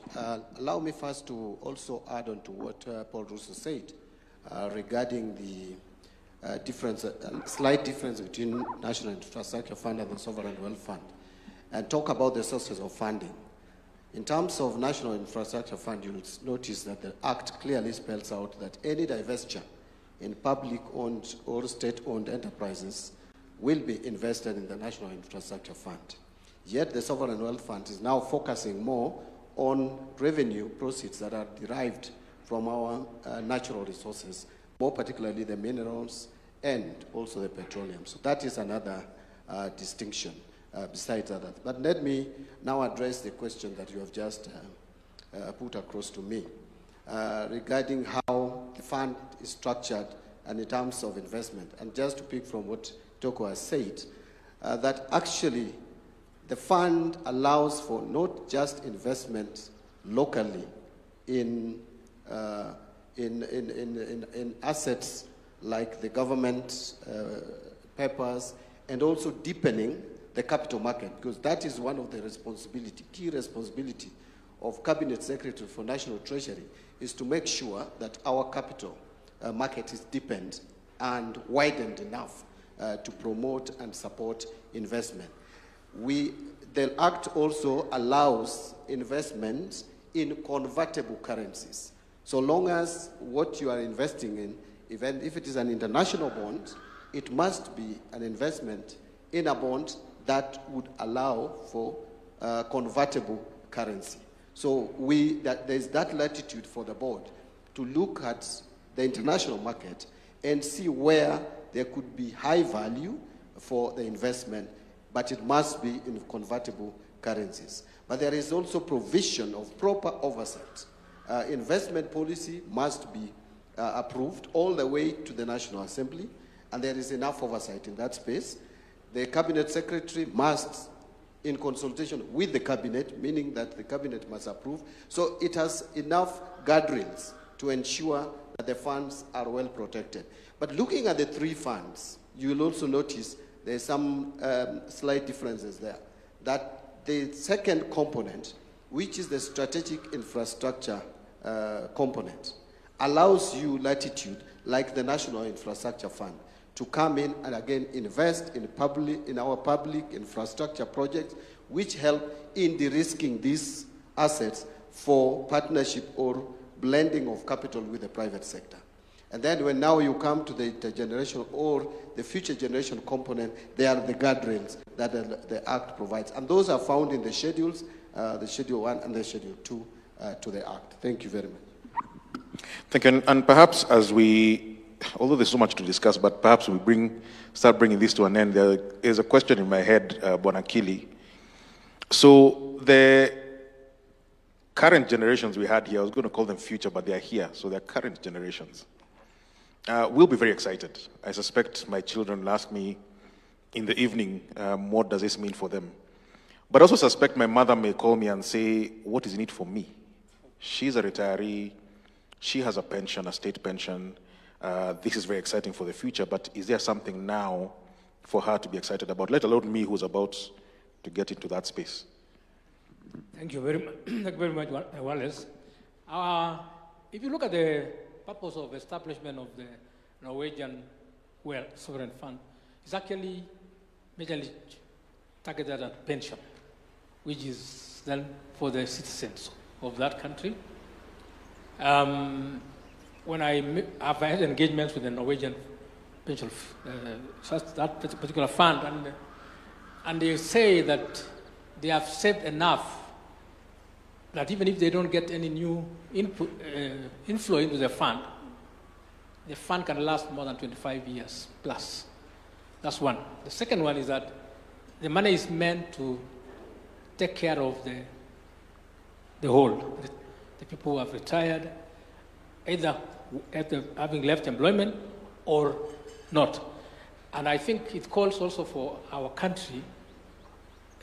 Allow me first to also add on to what Paul Ruto said regarding the slight difference between National Infrastructure Fund and the Sovereign Wealth Fund, and talk about the sources of funding. In terms of National Infrastructure Fund, you'll notice that the Act clearly spells out that any divestiture in public-owned or state-owned enterprises will be invested in the National Infrastructure Fund. Yet the Sovereign Wealth Fund is now focusing more on revenue proceeds that are derived from our natural resources, more particularly the minerals and also the petroleum. So that is another distinction besides that. But let me now address the question that you have just put across to me regarding how the fund is structured and in terms of investment. And just to pick from what Toko has said, that actually the fund allows for not just investment locally in assets like the government papers, and also deepening the capital market, because that is one of the key responsibility of Cabinet Secretary for National Treasury, is to make sure that our capital market is deepened and widened enough to promote and support investment. The Act also allows investment in convertible currencies. So long as what you are investing in, even if it is an international bond, it must be an investment in a bond that would allow for convertible currency. So there's that latitude for the board to look at the international market and see where there could be high value for the investment, but it must be in convertible currencies. But there is also provision of proper oversight. Investment policy must be approved all the way to the National Assembly, and there is enough oversight in that space. The Cabinet Secretary must, in consultation with the Cabinet, meaning that the Cabinet must approve, so it has enough guardrails to ensure that the funds are well protected. But looking at the three funds, you will also notice there's some slight differences there. That the second component, which is the strategic infrastructure component, allows you latitude, like the National Infrastructure Fund, to come in and again invest in our public infrastructure projects, which help in de-risking these assets for partnership or blending of capital with the private sector. And then when now you come to the intergenerational or the future generation component, they are the guardrails that the Act provides. And those are found in the schedules, the Schedule 1 and the Schedule 2 to the Act. Thank you very much. Thank you. And perhaps as we, although there's so much to discuss, but perhaps we start bringing this to an end. There is a question in my head, Bonakili. So the current generations we had here, I was going to call them future, but they are here, so they're current generations. We'll be very excited. I suspect my children will ask me in the evening, what does this mean for them? But I also suspect my mother may call me and say, what is in it for me? She's a retiree. She has a pension, a state pension. This is very exciting for the future, but is there something now for her to be excited about, let alone me who's about to get into that space? Thank you very much. Thank you very much, Wallace. If you look at the purpose of establishment of the Norwegian Sovereign Fund, it's actually majorly targeted at pension, which is then for the citizens of that country. When I've had engagements with the Norwegian pension, that particular fund, and they say that they have saved enough that even if they don't get any new inflow into the fund can last more than 25 years plus. That's one. The second one is that the money is meant to take care of the whole, the people who have retired, either having left employment or not. And I think it calls also for our country,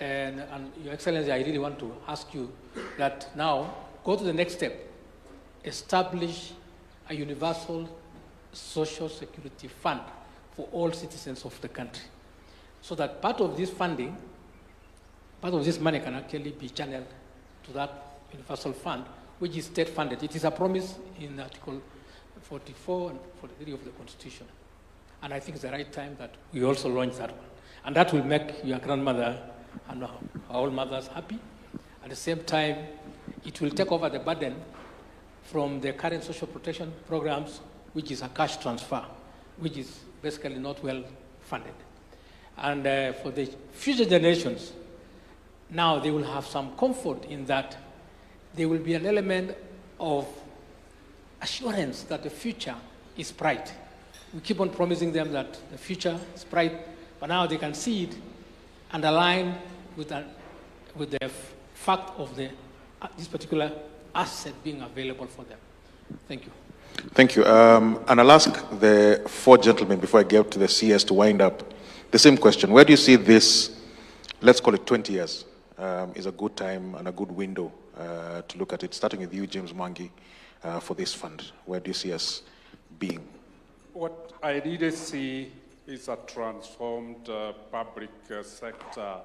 and Your Excellency, I really want to ask you that now go to the next step, establish a universal social security fund for all citizens of the country, so that part of this funding, part of this money can actually be channeled to that universal fund, which is state funded. It is a promise in Article 44 and 43 of the Constitution. And I think it's the right time that we also launch that one. And that will make your grandmother and our mothers happy. At the same time, it will take over the burden from the current social protection programs, which is a cash transfer, which is basically not well funded. And for the future generations, now they will have some comfort in that there will be an element of assurance that the future is bright. We keep on promising them that the future is bright, but now they can see it and align with the fact of this particular asset being available for them. Thank you. Thank you. And I'll ask the four gentlemen before I get to the CS to wind up the same question. Where do you see this, let's call it 20 years, is a good time and a good window to look at it, starting with you, James Mwangi, for this fund? Where do you see us being? What I really see is a transformed public sector,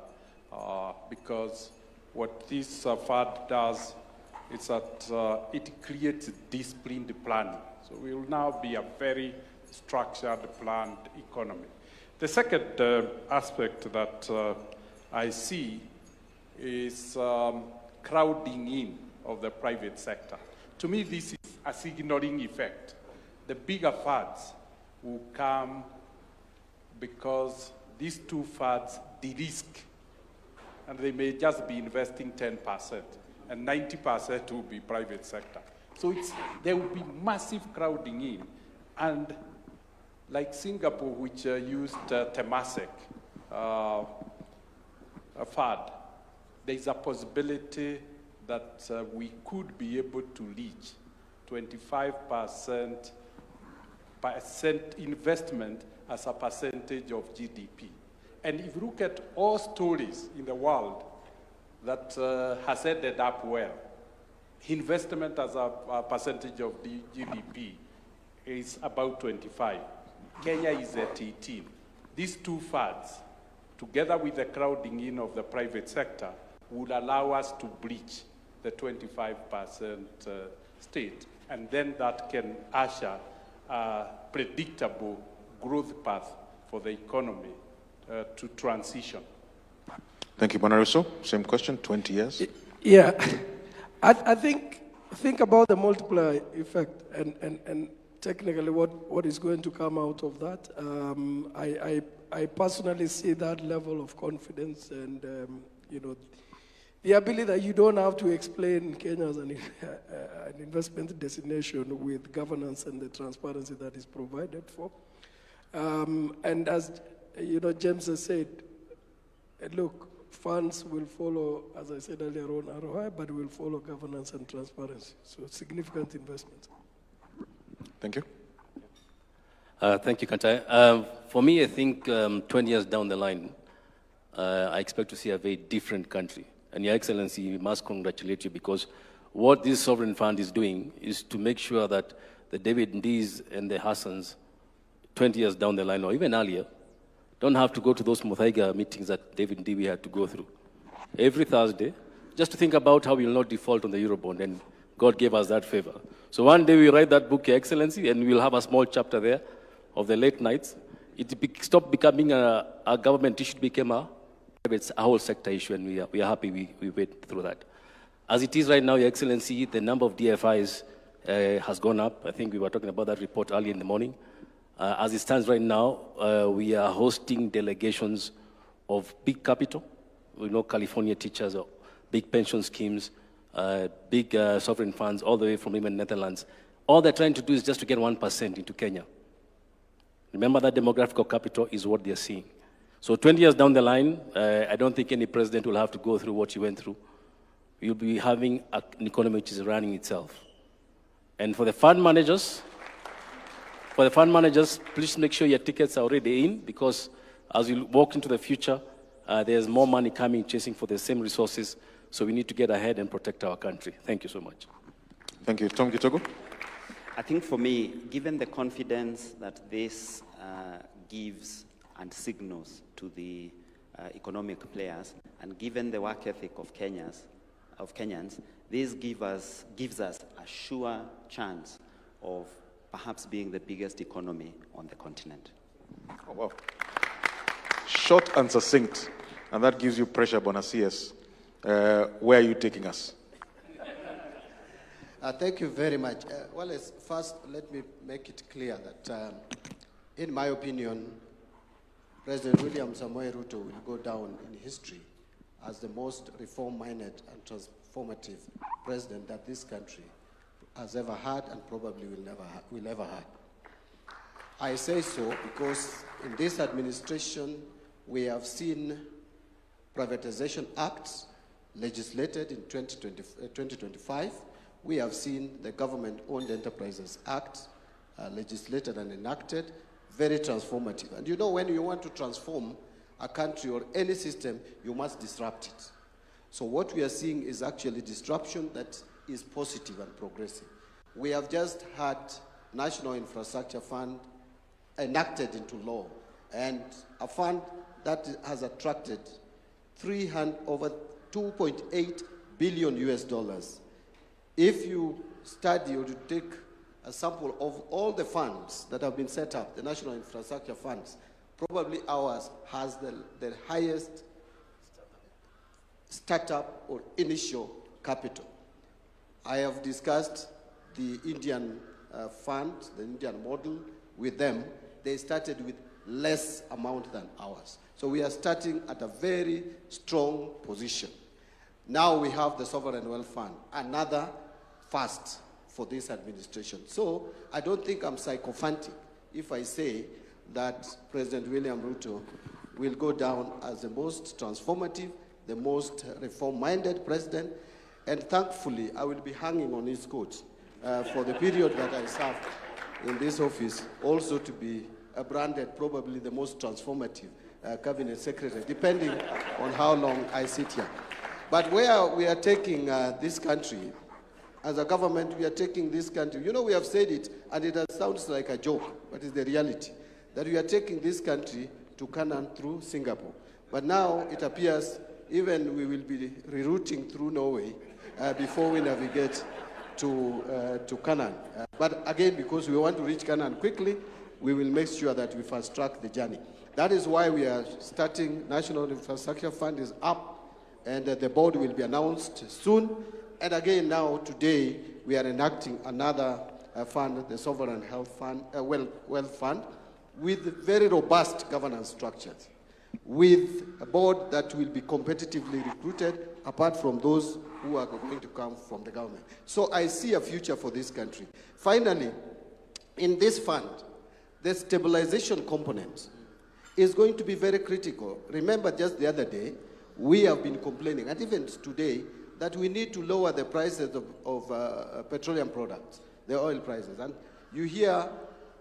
because what this fund does is that it creates disciplined planning. So we will now be a very structured, planned economy. The second aspect that I see is crowding in of the private sector. To me, this is a signaling effect. The bigger funds will come because these two funds de-risk, and they may just be investing 10%. and 90% will be private sector. So there will be massive crowding in. And like Singapore, which used Temasek, a FAD, there's a possibility that we could be able to reach 25% investment as a percentage of GDP. And if you look at all stories in the world that has ended up well, investment as a percentage of the GDP is about 25. Kenya is at 18. These two FADs, together with the crowding in of the private sector, would allow us to breach the 25% state, and then that can usher a predictable growth path for the economy to transition. Thank you, Bwana Ruto. Same question, 20 years. Yeah, I think about the multiplier effect and technically what is going to come out of that. I personally see that level of confidence and, the ability that you don't have to explain Kenya as an investment destination with governance and the transparency that is provided for. And as James has said, look, funds will follow, as I said earlier on, ROI, but will follow governance and transparency. So significant investment. Thank you. Thank you, Kantai. For me, I think 20 years down the line, I expect to see a very different country. And Your Excellency, we must congratulate you, because what this sovereign fund is doing is to make sure that the David Ndees and the Hassans, 20 years down the line or even earlier, don't have to go to those Muthaiga meetings that David Ndii had to go through. Every Thursday, just to think about how we will not default on the Eurobond, and God gave us that favor. So one day we write that book, Your Excellency, and we'll have a small chapter there of the late nights. It stopped becoming a government issue, it became a whole sector issue, and we are happy we went through that. As it is right now, Your Excellency, the number of DFIs has gone up. I think we were talking about that report early in the morning. As it stands right now, we are hosting delegations of big capital. We know California teachers, big pension schemes, big sovereign funds, all the way from even Netherlands. All they're trying to do is just to get 1% into Kenya. Remember that demographic capital is what they're seeing. So 20 years down the line, I don't think any president will have to go through what you went through. You'll be having an economy which is running itself. And for the fund managers, please make sure your tickets are already in, because as you walk into the future, there's more money coming chasing for the same resources. So we need to get ahead and protect our country. Thank you so much. Thank you. Tom Kitogo. I think for me, given the confidence that this gives and signals to the economic players, and given the work ethic of Kenyans, this gives us a sure chance of perhaps being the biggest economy on the continent. Oh, wow. Short and succinct, and that gives you pressure, Bwana CS. Where are you taking us? Thank you very much. First, let me make it clear that, in my opinion, President William Ruto will go down in history as the most reform-minded and transformative president that this country has ever had and probably will ever have. I say so because in this administration, we have seen privatization acts legislated in 2025. We have seen the Government-Owned Enterprises Act legislated and enacted, very transformative. And when you want to transform a country or any system, you must disrupt it. So what we are seeing is actually disruption that is positive and progressive. We have just had National Infrastructure Fund enacted into law, and a fund that has attracted over $2.8 billion US. If you study or you take a sample of all the funds that have been set up, the National Infrastructure Funds, probably ours has the highest startup or initial capital. I have discussed the Indian fund, the Indian model with them. They started with less amount than ours. So we are starting at a very strong position. Now we have the Sovereign Wealth Fund, another first for this administration. So I don't think I'm sycophantic if I say that President William Ruto will go down as the most transformative, the most reform-minded president, and thankfully I will be hanging on his coat for the period that I served in this office, also to be branded probably the most transformative cabinet secretary, depending on how long I sit here. But where we are taking this country, as a government, we are taking this country, you know, we have said it, and it sounds like a joke, but it's the reality, that we are taking this country to Canaan through Singapore. But now it appears even we will be rerouting through Norway before we navigate to Canaan. But again, because we want to reach Canaan quickly, we will make sure that we fast track the journey. That is why we are starting. National Infrastructure Fund is up, and the board will be announced soon. And again, now today we are enacting another fund, the Sovereign Health Fund, Wealth Fund, with very robust governance structures, with a board that will be competitively recruited, apart from those who are going to come from the government. So I see a future for this country. Finally, in this fund, the stabilization component is going to be very critical. Remember, just the other day, we have been complaining, and even today, that we need to lower the prices of petroleum products, the oil prices. And you hear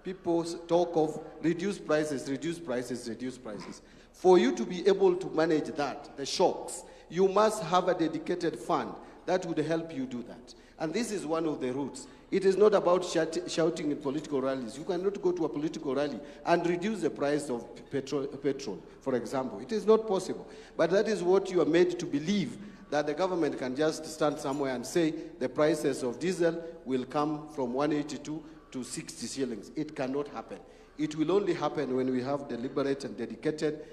people talk of reduce prices, reduce prices, reduce prices. For you to be able to manage that, the shocks, you must have a dedicated fund that would help you do that. And this is one of the routes. It is not about shouting in political rallies. You cannot go to a political rally and reduce the price of petrol, for example. It is not possible. But that is what you are made to believe, that the government can just stand somewhere and say the prices of diesel will come from 182 to 60 shillings. It cannot happen. It will only happen when we have deliberate and dedicated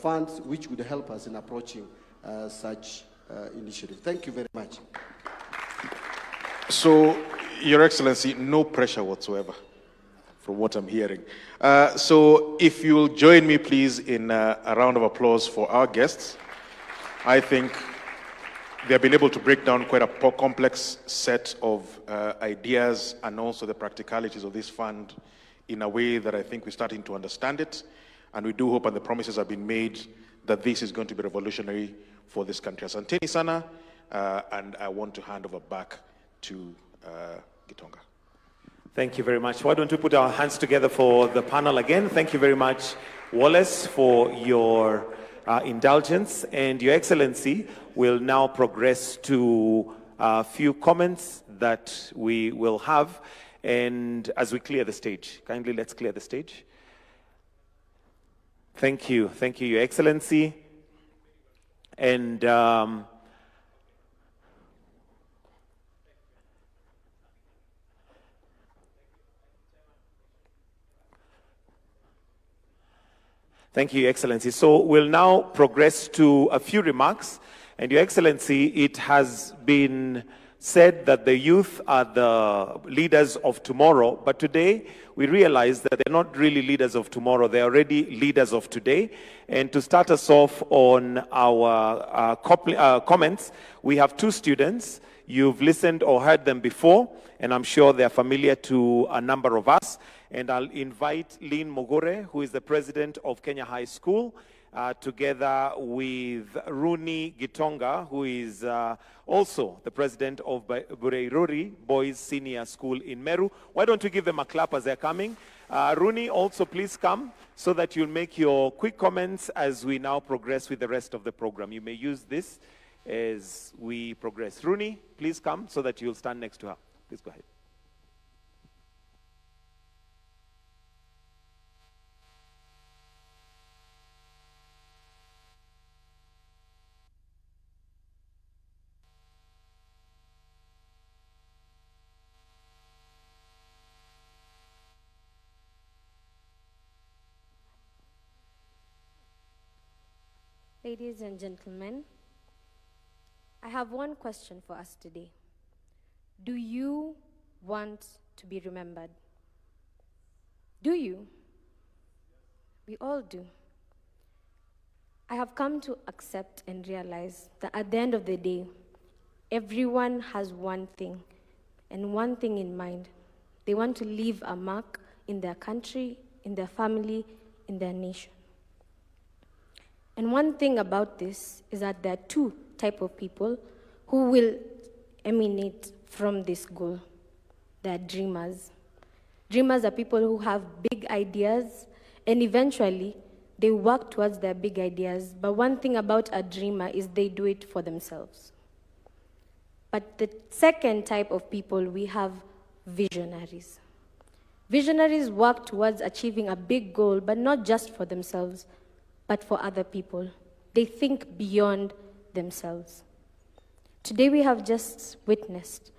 funds which would help us in approaching such initiatives. Thank you very much. So, Your Excellency, no pressure whatsoever from what I'm hearing. So if you'll join me, please, in a round of applause for our guests. I think they've been able to break down quite a complex set of ideas and also the practicalities of this fund in a way that I think we're starting to understand it. And we do hope, and the promises have been made, that this is going to be revolutionary for this country. Asanteni sana, and I want to hand over back to Gitonga. Thank you very much. Why don't we put our hands together for the panel again? Thank you very much, Wallace, for your indulgence. And Your Excellency will now progress to a few comments that we will have. And as we clear the stage, kindly let's clear the stage. Thank you, Your Excellency. And thank you, Your Excellency. So we'll now progress to a few remarks. And Your Excellency, it has been said that the youth are the leaders of tomorrow, but today we realize that they're not really leaders of tomorrow, they're already leaders of today. And to start us off on our comments, we have two students. You've listened or heard them before, and I'm sure they're familiar to a number of us. And I'll invite Lynn Mogore, who is the president of Kenya High School, together with Rooney Gitonga, who is also the president of Bureiruri Boys Senior School in Meru. Why don't we give them a clap as they're coming? Rooney, also please come so that you'll make your quick comments as we now progress with the rest of the program. You may use this as we progress. Rooney, please come so that you'll stand next to her. Please go ahead. Ladies and gentlemen, I have one question for us today. Do you want to be remembered? Do you? We all do. I have come to accept and realize that at the end of the day, everyone has one thing and one thing in mind. They want to leave a mark in their country, in their family, in their nation. And one thing about this is that there are two types of people who will emanate from this goal. They are dreamers. Dreamers are people who have big ideas, and eventually they work towards their big ideas. But one thing about a dreamer is they do it for themselves. But the second type of people, we have visionaries. Visionaries work towards achieving a big goal, but not just for themselves, but for other people. They think beyond themselves. Today we have just witnessed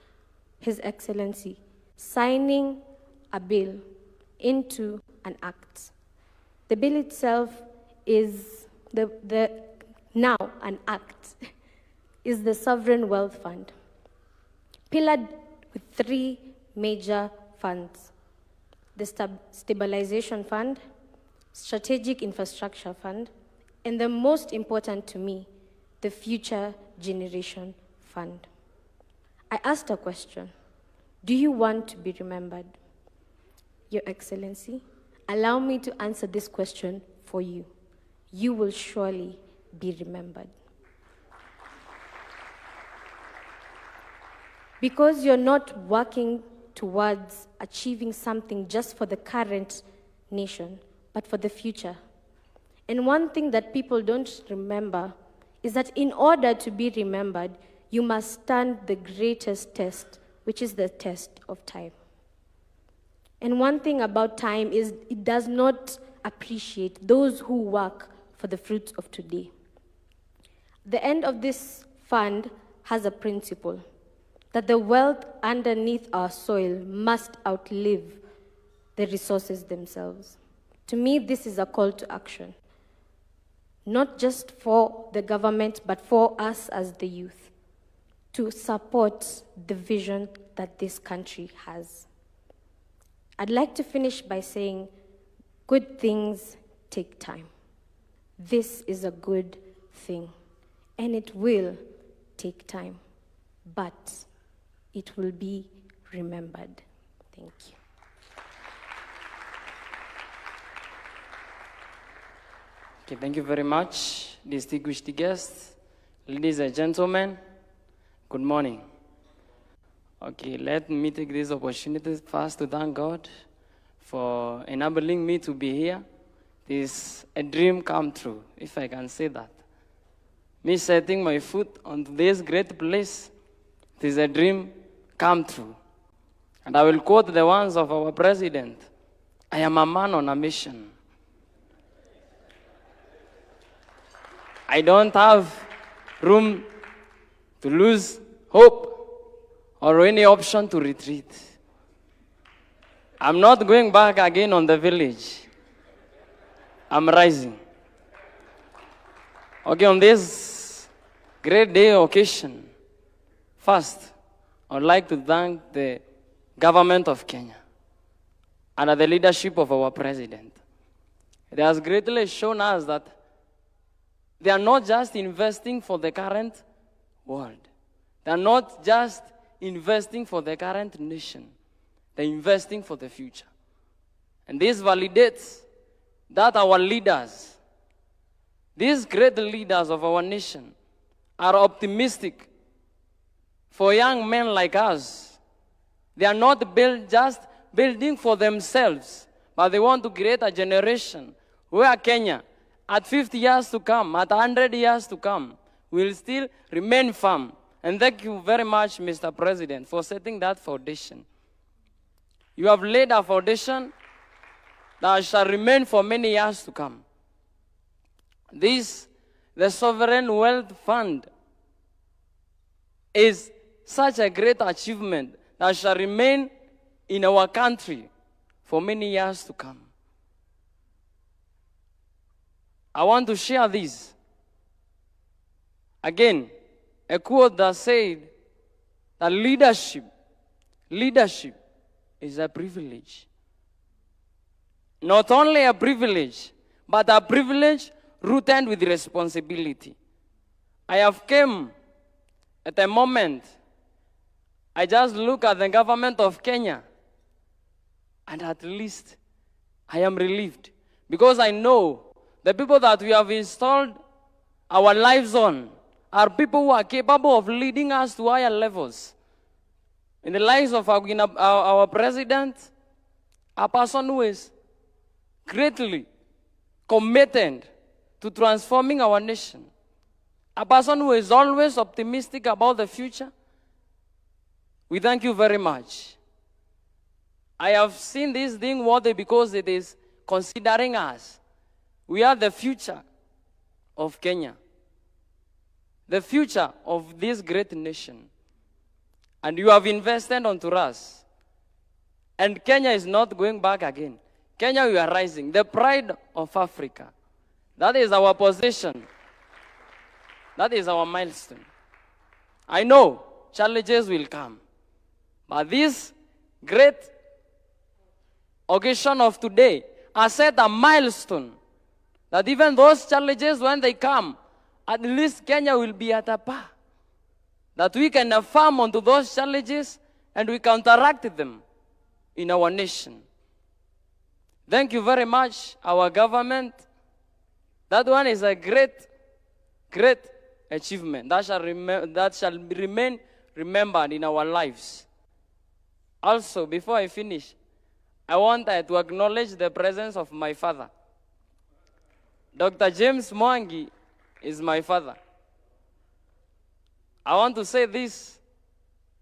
His Excellency signing a bill into an act. The bill itself is now an act, is the Sovereign Wealth Fund, pillared with three major funds: the Stabilization Fund, Strategic Infrastructure Fund, and the most important to me, the Future Generation Fund. I asked a question: do you want to be remembered? Your Excellency, allow me to answer this question for you. You will surely be remembered. Because you're not working towards achieving something just for the current nation, but for the future. And one thing that people don't remember is that in order to be remembered, you must stand the greatest test, which is the test of time. And one thing about time is it does not appreciate those who work for the fruits of today. The end of this fund has a principle that the wealth underneath our soil must outlive the resources themselves. To me, this is a call to action, not just for the government, but for us as the youth, to support the vision that this country has. I'd like to finish by saying, good things take time. This is a good thing, and it will take time, but it will be remembered. Thank you. Okay, thank you very much, distinguished guests, ladies and gentlemen. Good morning. Okay, let me take this opportunity first to thank God for enabling me to be here. It is a dream come true, if I can say that. Me setting my foot on this great place, it is a dream come true. And I will quote the words of our president: I am a man on a mission. I don't have room to lose hope or any option to retreat. I'm not going back again on the village. I'm rising. Okay, on this great day occasion, first, I would like to thank the government of Kenya under the leadership of our president. It has greatly shown us that they are not just investing for the current world. They are not just investing for the current nation. They're investing for the future. And this validates that our leaders, these great leaders of our nation, are optimistic for young men like us. They are not just building for themselves, but they want to create a generation where Kenya, at 50 years to come, at 100 years to come, will still remain firm. And thank you very much, Mr. President, for setting that foundation. You have laid a foundation that shall remain for many years to come. This, the Sovereign Wealth Fund, is such a great achievement that shall remain in our country for many years to come. I want to share this. Again, a quote that said that leadership is a privilege. Not only a privilege, but a privilege rooted with responsibility. I have come at a moment, I just look at the government of Kenya, and at least I am relieved, because I know the people that we have installed our lives on are people who are capable of leading us to higher levels. In the lives of our president, a person who is greatly committed to transforming our nation, a person who is always optimistic about the future. We thank you very much. I have seen this thing worthy because it is considering us. We are the future of Kenya, the future of this great nation. And you have invested onto us. And Kenya is not going back again. Kenya, we are rising. The pride of Africa. That is our position. That is our milestone. I know challenges will come. But this great occasion of today has set a milestone that even those challenges, when they come, at least Kenya will be at a par. That we can affirm onto those challenges and we counteract them in our nation. Thank you very much, our government. That one is a great, great achievement that shall remain remembered in our lives. Also, before I finish, I want to acknowledge the presence of my father. Dr. James Mwangi is my father. I want to say this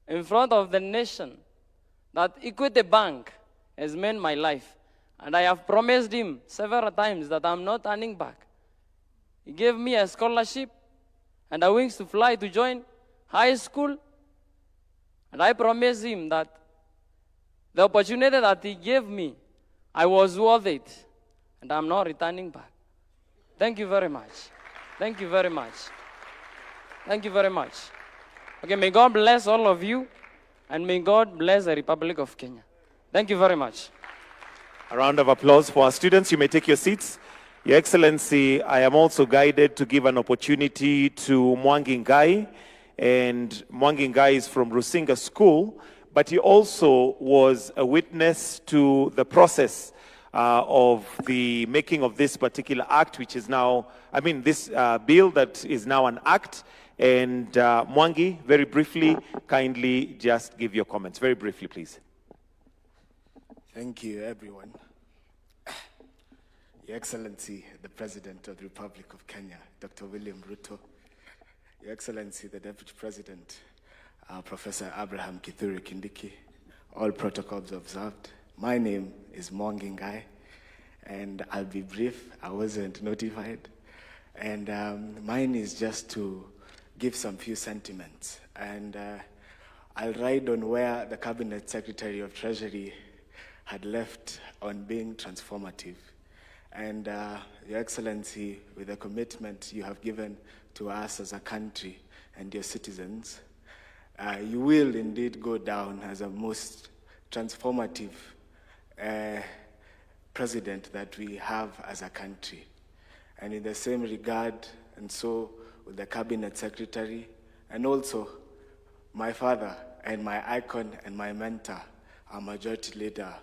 in front of the nation, that Equity Bank has made my life. And I have promised him several times that I'm not turning back. He gave me a scholarship and a wings to fly to join high school. And I promised him that the opportunity that he gave me, I was worth it. And I'm not returning back. Thank you very much. Thank you very much. Thank you very much. Okay, may God bless all of you, and may God bless the Republic of Kenya. Thank you very much. A round of applause for our students. You may take your seats. Your Excellency, I am also guided to give an opportunity to Mwangi Ngai. And Mwangi Ngai is from Rusinga School, but he also was a witness to the process of the making of this particular act, which is now, this bill that is now an act. And Mwangi, very briefly, kindly just give your comments. Very briefly, please. Thank you, everyone. Your Excellency, the President of the Republic of Kenya, Dr. William Ruto. Your Excellency, the Deputy President, Professor Abraham Kithure Kindiki. All protocols observed. My name is Mwangi Ngai, and I'll be brief. I wasn't notified. And mine is just to give some few sentiments. And I'll ride on where the Cabinet Secretary of Treasury had left on being transformative. And Your Excellency, with the commitment you have given to us as a country and your citizens, you will indeed go down as a most transformative president that we have as a country. And in the same regard, and so with the Cabinet Secretary, and also my father and my icon and my mentor, our Majority Leader,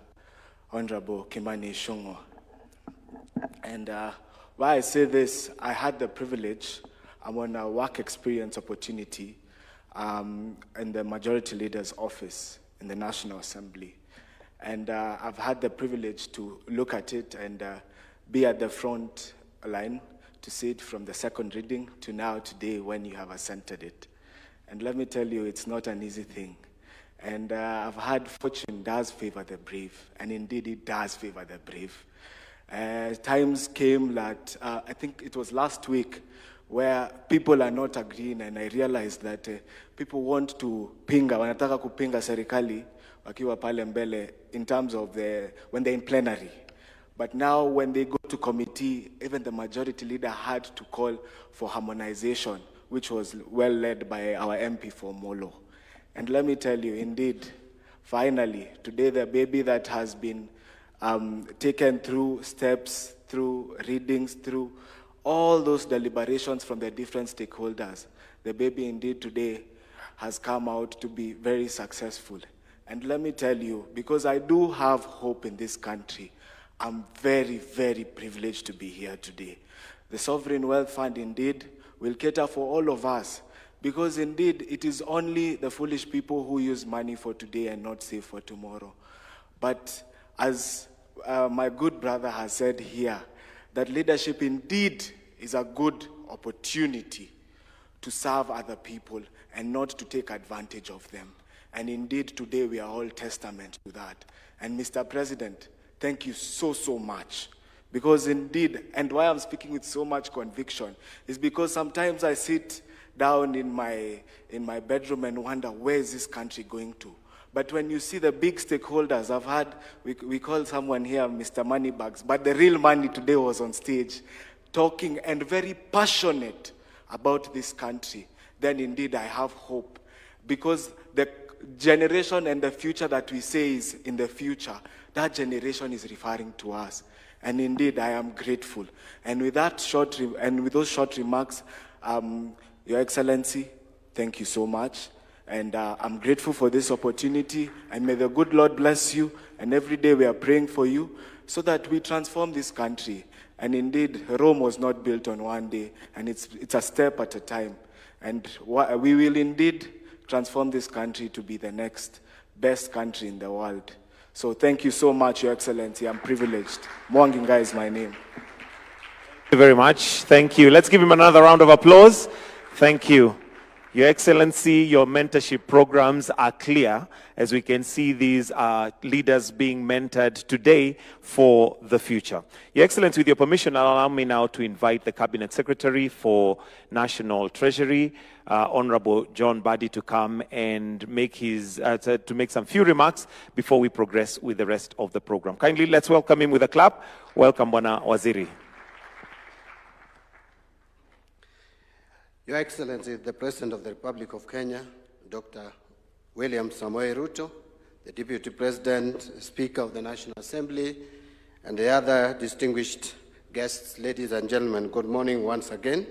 Honorable Kimani Ichung'wah. And why I say this, I had the privilege, I'm on a work experience opportunity in the Majority Leader's office in the National Assembly. And I've had the privilege to look at it and be at the front line to see it from the second reading to now today when you have assented it. And let me tell you, it's not an easy thing. And I've had fortune does favor the brave, and indeed it does favor the brave. Times came that, I think it was last week, where people are not agreeing, and I realized that people want to pinga, wanataka kupinga serikali wakiwa pale mbele in terms of when they're in plenary. But now when they go to committee, even the Majority Leader had to call for harmonization, which was well led by our MP for Molo. And let me tell you, indeed, finally, today the baby that has been taken through steps, through readings, through all those deliberations from the different stakeholders, the baby indeed today has come out to be very successful. And let me tell you, because I do have hope in this country, I'm very, very privileged to be here today. The Sovereign Wealth Fund indeed will cater for all of us, because indeed it is only the foolish people who use money for today and not save for tomorrow. But as my good brother has said here, that leadership indeed is a good opportunity to serve other people and not to take advantage of them. And indeed, today we are all testament to that. And Mr. President, thank you so, so much. Because indeed, and why I'm speaking with so much conviction, is because sometimes I sit down in my bedroom and wonder, where is this country going to? But when you see the big stakeholders, I've had, we call someone here Mr. Moneybags, but the real money today was on stage, talking and very passionate about this country, then indeed I have hope. Because the generation and the future that we say is in the future, that generation is referring to us. And indeed, I am grateful. And with that with those short remarks, Your Excellency, thank you so much. And I'm grateful for this opportunity. And may the good Lord bless you. And every day we are praying for you so that we transform this country. And indeed, Rome was not built on one day. And it's a step at a time. And we will indeed transform this country to be the next best country in the world. So thank you so much, Your Excellency. I'm privileged. Mwanginga is my name. Thank you very much. Thank you. Let's give him another round of applause. Thank you. Your Excellency, your mentorship programs are clear, as we can see these leaders being mentored today for the future. Your Excellency, with your permission, allow me now to invite the Cabinet Secretary for National Treasury, Honorable John Badi, to come and make some few remarks before we progress with the rest of the program. Kindly, let's welcome him with a clap. Welcome, Bwana Waziri. Your Excellency, the President of the Republic of Kenya, Dr. William Ruto, the Deputy President, Speaker of the National Assembly, and the other distinguished guests, ladies and gentlemen, good morning once again.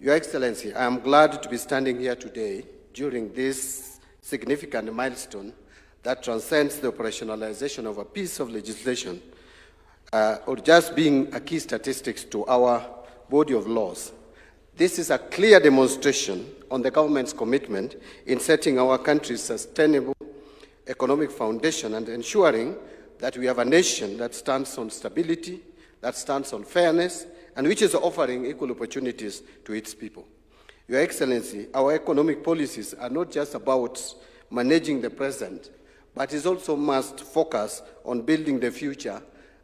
Your Excellency, I am glad to be standing here today during this significant milestone that transcends the operationalization of a piece of legislation or just being a key statistics to our body of laws. This is a clear demonstration on the government's commitment in setting our country's sustainable economic foundation and ensuring that we have a nation that stands on stability, that stands on fairness, and which is offering equal opportunities to its people. Your Excellency, our economic policies are not just about managing the present, but it also must focus on building the future,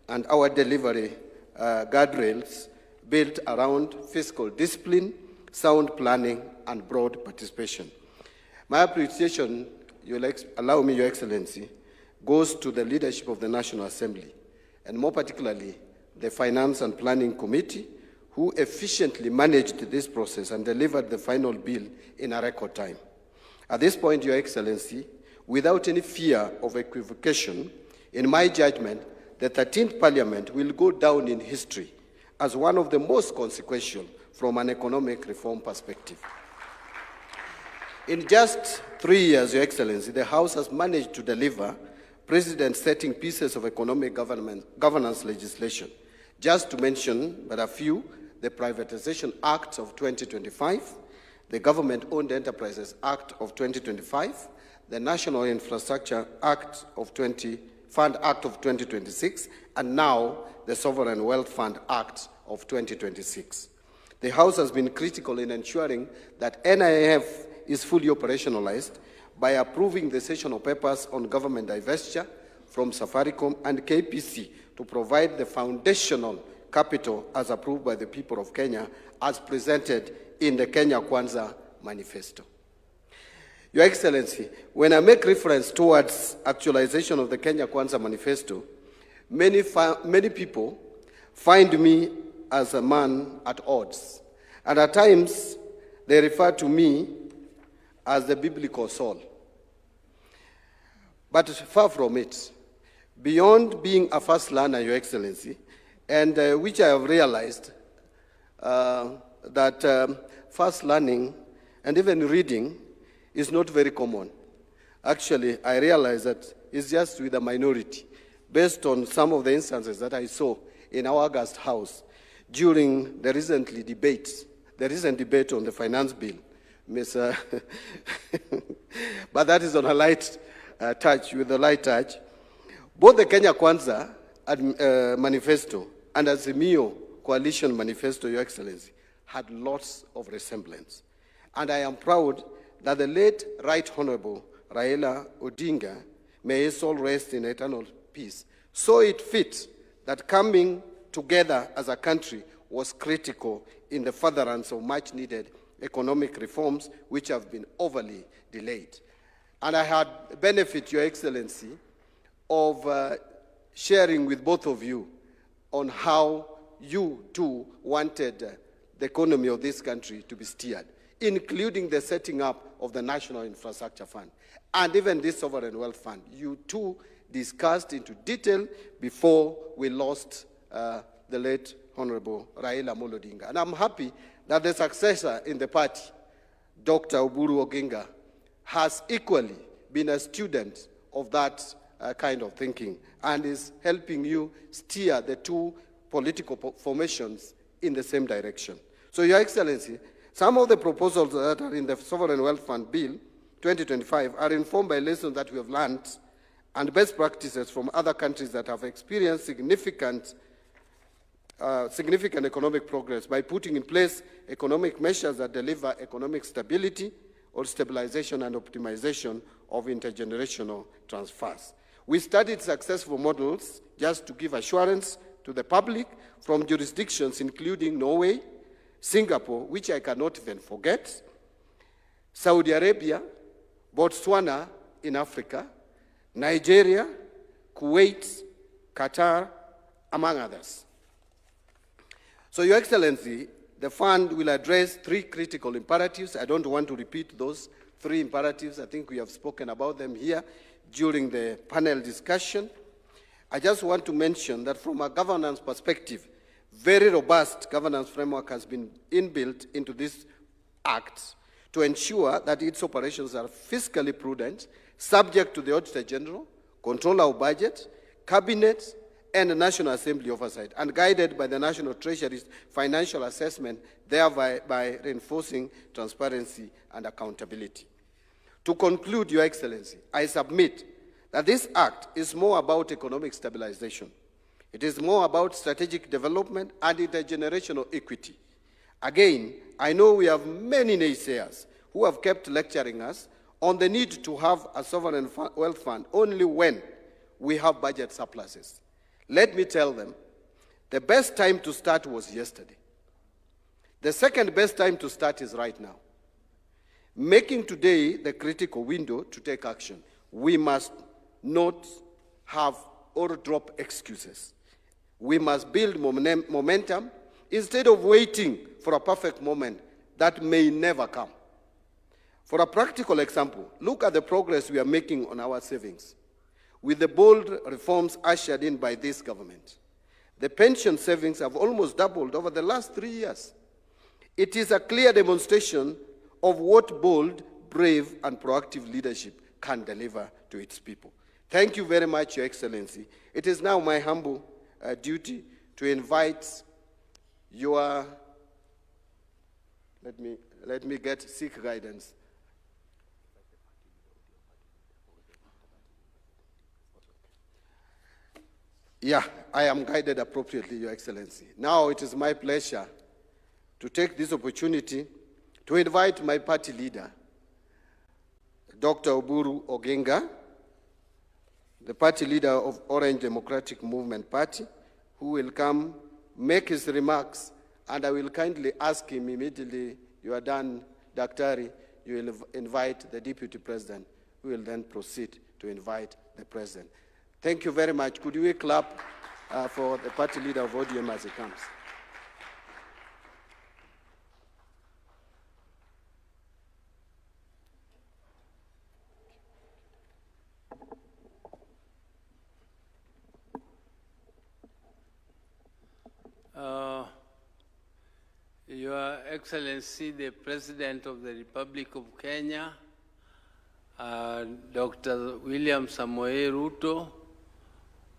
and our delivery guardrails built around fiscal discipline, sound planning, and broad participation. My appreciation, allow me, Your Excellency, goes to the leadership of the National Assembly, and more particularly, the Finance and Planning Committee, who efficiently managed this process and delivered the final bill in a record time. At this point, Your Excellency, without any fear of equivocation, in my judgment, the 13th Parliament will go down in history as one of the most consequential from an economic reform perspective. In just 3 years, Your Excellency, the House has managed to deliver precedent-setting pieces of economic governance legislation. Just to mention but a few, the Privatization Act of 2025, the Government-Owned Enterprises Act of 2025, the National Infrastructure Act of Fund Act of 2026, and now the Sovereign Wealth Fund Act of 2026. The House has been critical in ensuring that NIF is fully operationalized by approving the sessional papers on government divestiture from Safaricom and KPC to provide the foundational capital as approved by the people of Kenya as presented in the Kenya Kwanza Manifesto. Your Excellency, when I make reference towards actualization of the Kenya Kwanza Manifesto, many people find me as a man at odds. And at times, they refer to me as the biblical Saul. But far from it. Beyond being a fast learner, Your Excellency, and which I have realized that fast learning and even reading is not very common. Actually, I realize that it's just with a minority, based on some of the instances that I saw in our August House during the recent debate on the finance bill. But that is on a light touch, with a light touch. Both the Kenya Kwanza manifesto and Azimio coalition manifesto, Your Excellency, had lots of resemblance. And I am proud that the late Right Honorable Raila Odinga, may his soul rest in eternal peace, saw it fit that coming together as a country was critical in the furtherance of much-needed economic reforms which have been overly delayed. And I had benefit, Your Excellency, of sharing with both of you on how you too wanted the economy of this country to be steered, including the setting up of the National Infrastructure Fund and even this Sovereign Wealth Fund. You too discussed into detail before we lost the late Honorable Raila Amolo Odinga. And I'm happy that the successor in the party, Dr. Oburu Oginga, has equally been a student of that kind of thinking and is helping you steer the two political formations in the same direction. So, Your Excellency, some of the proposals that are in the Sovereign Wealth Fund Bill 2025 are informed by lessons that we have learned and best practices from other countries that have experienced significant economic progress by putting in place economic measures that deliver economic stability or stabilization and optimization of intergenerational transfers. We studied successful models, just to give assurance to the public, from jurisdictions including Norway, Singapore, which I cannot even forget, Saudi Arabia, Botswana in Africa, Nigeria, Kuwait, Qatar, among others. So, Your Excellency, the fund will address three critical imperatives. I don't want to repeat those three imperatives. I think we have spoken about them here during the panel discussion. I just want to mention that from a governance perspective, very robust governance framework has been inbuilt into this act to ensure that its operations are fiscally prudent, subject to the Auditor General, Controller of Budget, Cabinet, and the National Assembly oversight, and guided by the National Treasury's financial assessment, thereby by reinforcing transparency and accountability. To conclude, Your Excellency, I submit that this act is more about economic stabilization. It is more about strategic development and intergenerational equity. Again, I know we have many naysayers who have kept lecturing us on the need to have a sovereign wealth fund only when we have budget surpluses. Let me tell them, the best time to start was yesterday. The second best time to start is right now. Making today the critical window to take action. We must not have or drop excuses. We must build momentum instead of waiting for a perfect moment that may never come. For a practical example, look at the progress we are making on our savings. With the bold reforms ushered in by this government, the pension savings have almost doubled over the last 3 years. It is a clear demonstration of what bold, brave, and proactive leadership can deliver to its people. Thank you very much, Your Excellency. It is now my humble duty to invite your, let me seek guidance. Yeah, I am guided appropriately, Your Excellency. Now it is my pleasure to take this opportunity to invite my party leader, Dr. Oburu Oginga, the party leader of Orange Democratic Movement Party, who will come make his remarks, and I will kindly ask him immediately you are done, Daktari, you will invite the Deputy President, who will then proceed to invite the President. Thank you very much. Could we clap for the party leader of ODM as he comes? Excellency, the President of the Republic of Kenya, Dr. William Ruto,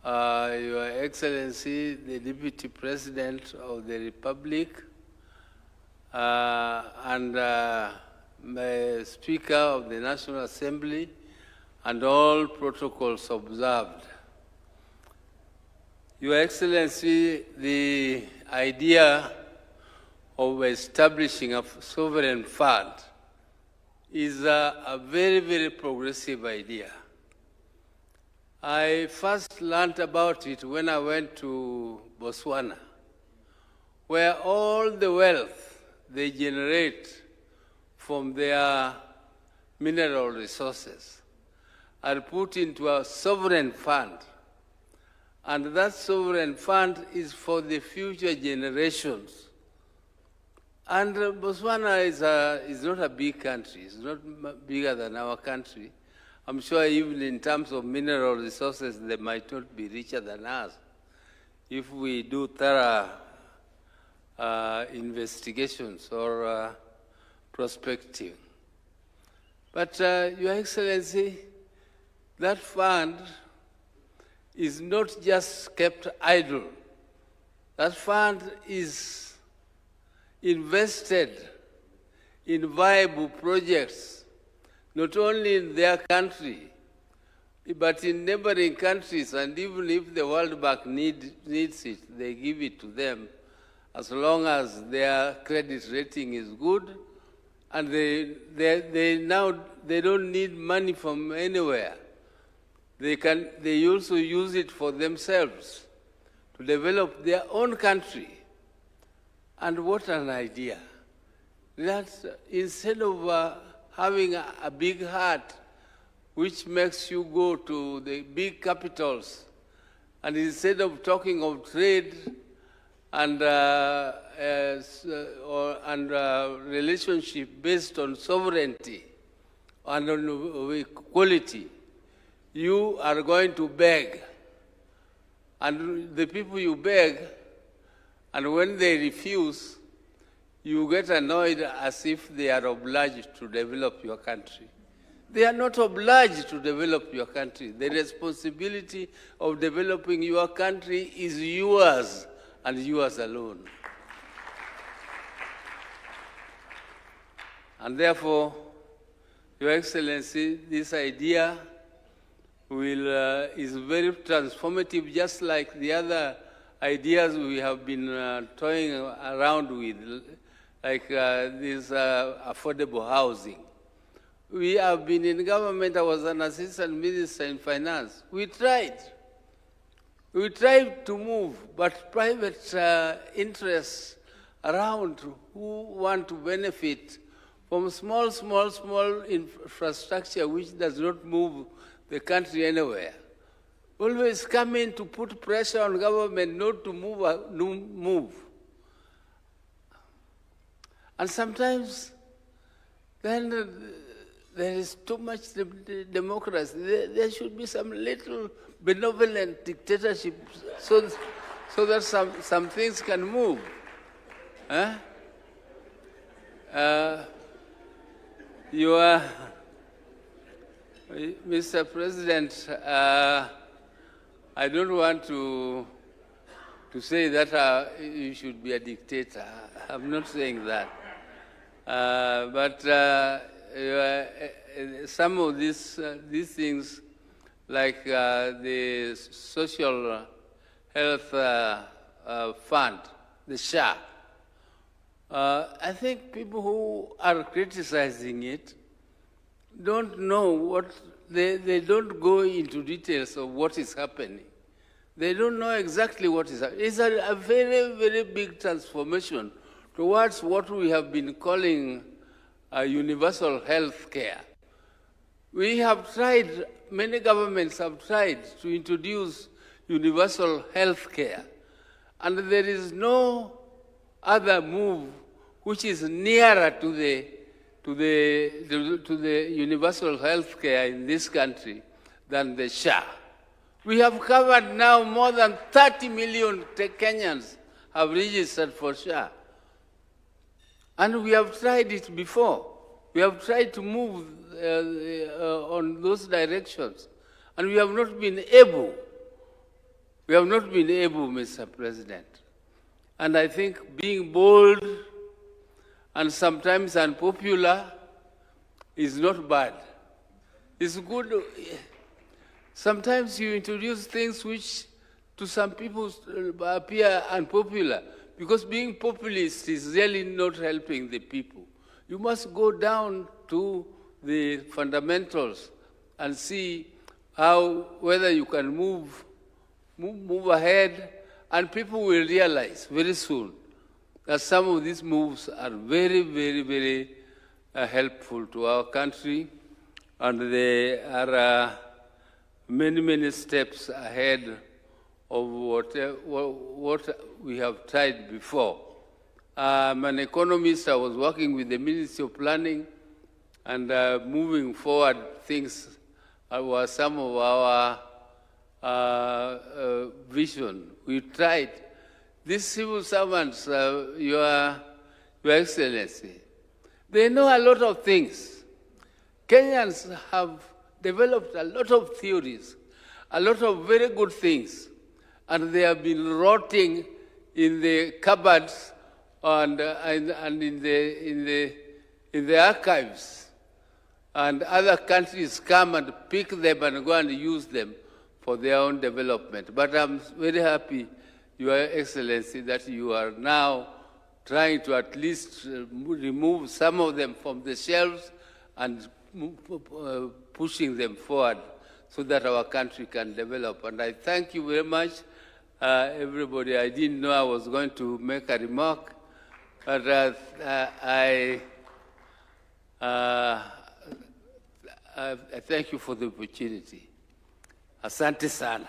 Your Excellency, the Deputy President of the Republic, and the Speaker of the National Assembly, and all protocols observed. Your Excellency, the idea of establishing a sovereign fund is a very, very progressive idea. I first learned about it when I went to Botswana, where all the wealth they generate from their mineral resources are put into a sovereign fund. And that sovereign fund is for the future generations. And Botswana is not a big country. It's not bigger than our country. I'm sure even in terms of mineral resources, they might not be richer than us if we do thorough investigations or prospecting. But, Your Excellency, that fund is not just kept idle. That fund is invested in viable projects, not only in their country, but in neighboring countries, and even if the World Bank needs it, they give it to them, as long as their credit rating is good, and they don't need money from anywhere. They also use it for themselves to develop their own country. And what an idea. That instead of having a big heart, which makes you go to the big capitals, and instead of talking of trade and relationship based on sovereignty and on equality, you are going to beg. And the people you beg, and when they refuse, you get annoyed as if they are obliged to develop your country. They are not obliged to develop your country. The responsibility of developing your country is yours and yours alone. And therefore, Your Excellency, this idea is very transformative, just like the other ideas we have been toying around with, like this affordable housing. We have been in government. I was an assistant minister in finance. We tried to move, but private interests around who want to benefit from small infrastructure which does not move the country anywhere, always come in to put pressure on government not to move. And sometimes then there is too much democracy. There should be some little benevolent dictatorship so that some things can move. Mr. President, I don't want to say that you should be a dictator. I'm not saying that. But some of these things, like the social health fund, the SHA, I think people who are criticizing it don't know what, they don't go into details of what is happening. They don't know exactly what is happening. It's a very, very big transformation towards what we have been calling universal health care. We have tried, many governments have tried to introduce universal health care, and there is no other move which is nearer to the universal health care in this country than the SHA. We have covered now more than 30 million Kenyans have registered for SHA. And we have tried it before. We have tried to move on those directions. And we have not been able. We have not been able, Mr. President. And I think being bold and sometimes unpopular is not bad. It's good. Sometimes you introduce things which to some people appear unpopular, because being populist is really not helping the people. You must go down to the fundamentals and see whether you can move ahead, and people will realize very soon that some of these moves are very, very, very helpful to our country, and they are many, many steps ahead of what we have tried before. I'm an economist. I was working with the Ministry of Planning, and moving forward things were some of our vision. We tried. These civil servants, Your Excellency, they know a lot of things. Kenyans have developed a lot of theories, a lot of very good things, and they have been rotting in the cupboards and in the archives. And other countries come and pick them and go and use them for their own development. But I'm very happy, Your Excellency, that you are now trying to at least remove some of them from the shelves and pushing them forward so that our country can develop. And I thank you very much, everybody. I didn't know I was going to make a remark, but I thank you for the opportunity. Asante sana.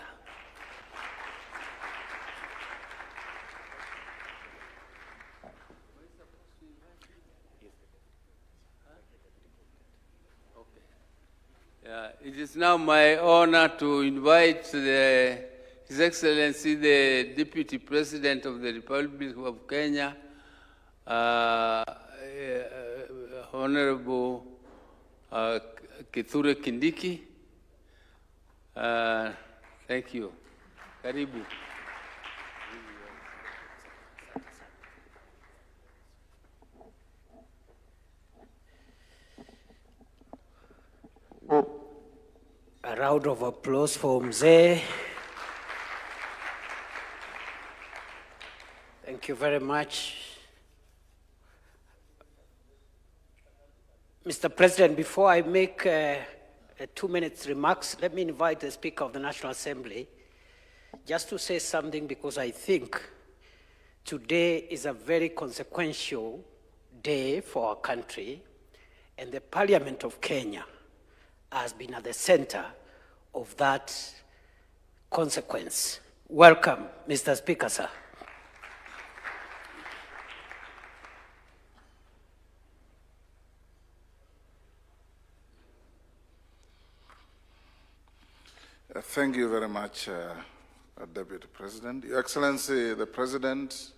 It is now my honor to invite His Excellency, the Deputy President of the Republic of Kenya, Honorable Kithure Kindiki. Thank you. Karibu. A round of applause for Mzee. Thank you very much. Mr. President, before I make 2 minutes remarks, let me invite the Speaker of the National Assembly just to say something, because I think today is a very consequential day for our country, and the Parliament of Kenya has been at the center of that consequence. Welcome, Mr. Speaker, sir. Thank you very much, Deputy President. Your Excellency, the President,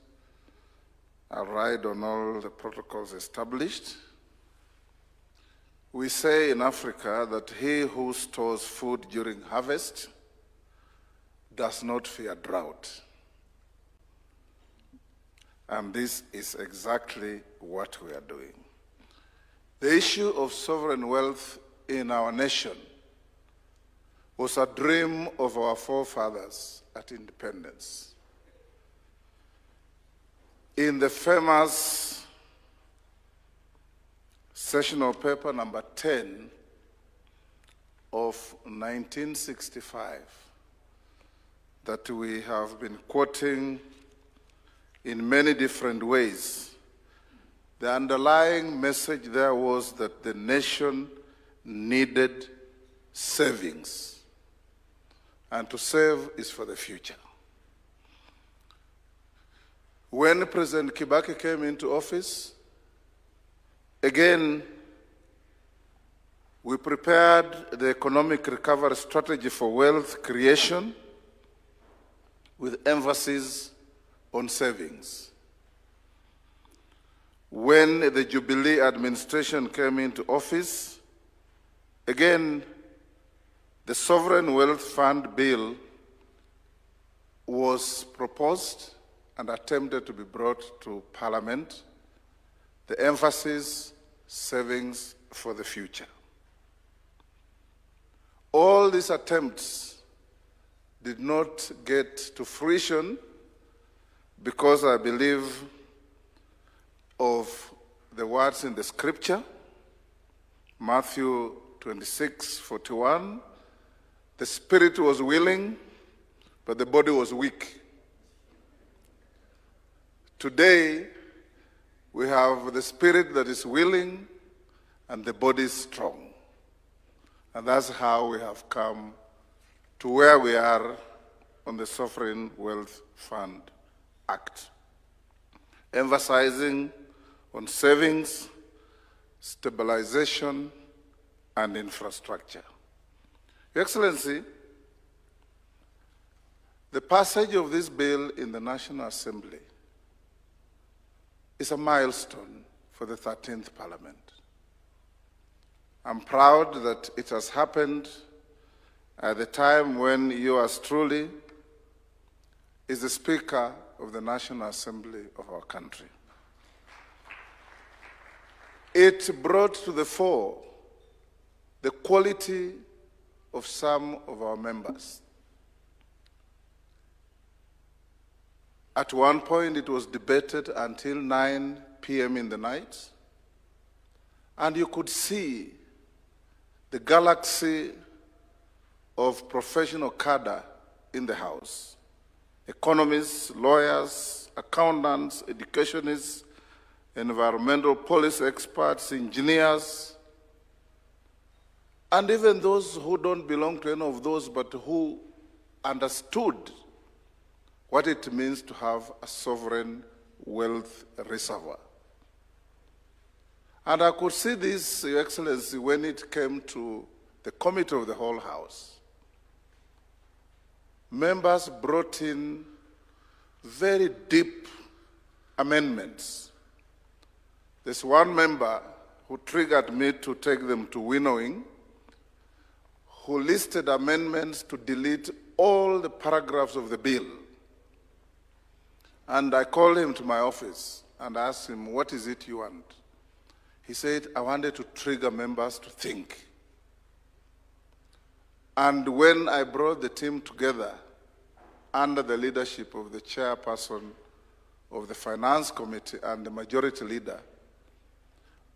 I ride on all the protocols established. We say in Africa that he who stores food during harvest does not fear drought. And this is exactly what we are doing. The issue of sovereign wealth in our nation was a dream of our forefathers at independence. In the famous sessional paper number 10 of 1965 that we have been quoting in many different ways, the underlying message there was that the nation needed savings, and to save is for the future. When President Kibaki came into office, again, we prepared the economic recovery strategy for wealth creation with emphasis on savings. when the Jubilee administration came into office, again, the Sovereign Wealth Fund bill was proposed and attempted to be brought to Parliament. The emphasis, savings for the future. All these attempts did not get to fruition because I believe of the words in the scripture, Matthew 26:41, the spirit was willing, but the body was weak. Today, we have the spirit that is willing and the body is strong. And that's how we have come to where we are on the Sovereign Wealth Fund Act, emphasizing on savings, stabilization, and infrastructure. Your Excellency, the passage of this bill in the National Assembly is a milestone for the 13th Parliament. I'm proud that it has happened at the time when yours truly is the Speaker of the National Assembly of our country. It brought to the fore the quality of some of our members. At one point, it was debated until 9 p.m. in the night, and you could see the galaxy of professional cadre in the House. Economists, lawyers, accountants, educationists, environmental policy experts, engineers, and even those who don't belong to any of those but who understood what it means to have a sovereign wealth reservoir. And I could see this, Your Excellency, when it came to the Committee of the Whole House. Members brought in very deep amendments. There's one member who triggered me to take them to winnowing, who listed amendments to delete all the paragraphs of the bill. And I called him to my office and asked him, what is it you want? He said, I wanted to trigger members to think. And when I brought the team together under the leadership of the chairperson of the Finance Committee and the majority leader,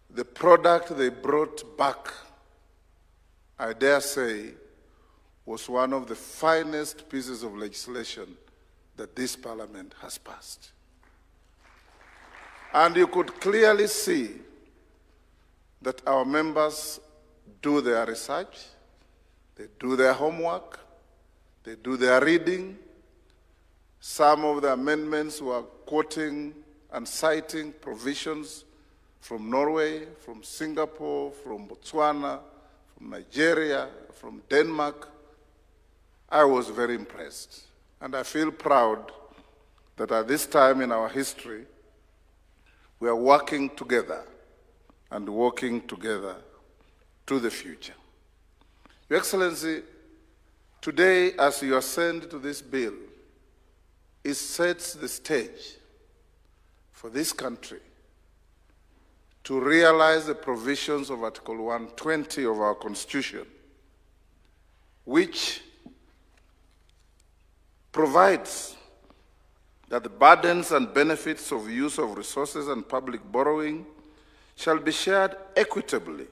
the product they brought back, I dare say, was one of the finest pieces of legislation that this Parliament has passed. And you could clearly see that our members do their research, they do their homework, they do their reading. Some of the amendments were quoting and citing provisions from Norway, from Singapore, from Botswana, from Nigeria, from Denmark. I was very impressed. And I feel proud that at this time in our history, we are working together and working together to the future. Your Excellency, today, as you ascend to this bill, it sets the stage for this country to realize the provisions of Article 120 of our Constitution, which provides that the burdens and benefits of use of resources and public borrowing shall be shared equitably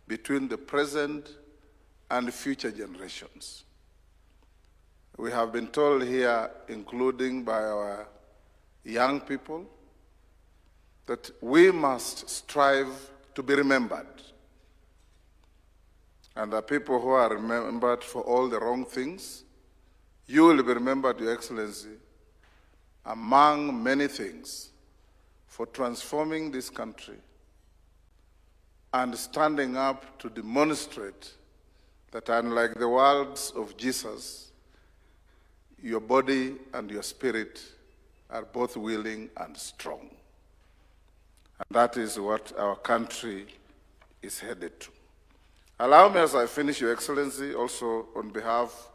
between the present and future generations. We have been told here, including by our young people, that we must strive to be remembered. And the people who are remembered for all the wrong things, you will be remembered, Your Excellency, among many things, for transforming this country and standing up to demonstrate that unlike the words of Jesus, your body and your spirit are both willing and strong. And that is what our country is headed to. Allow me, as I finish, Your Excellency, also on behalf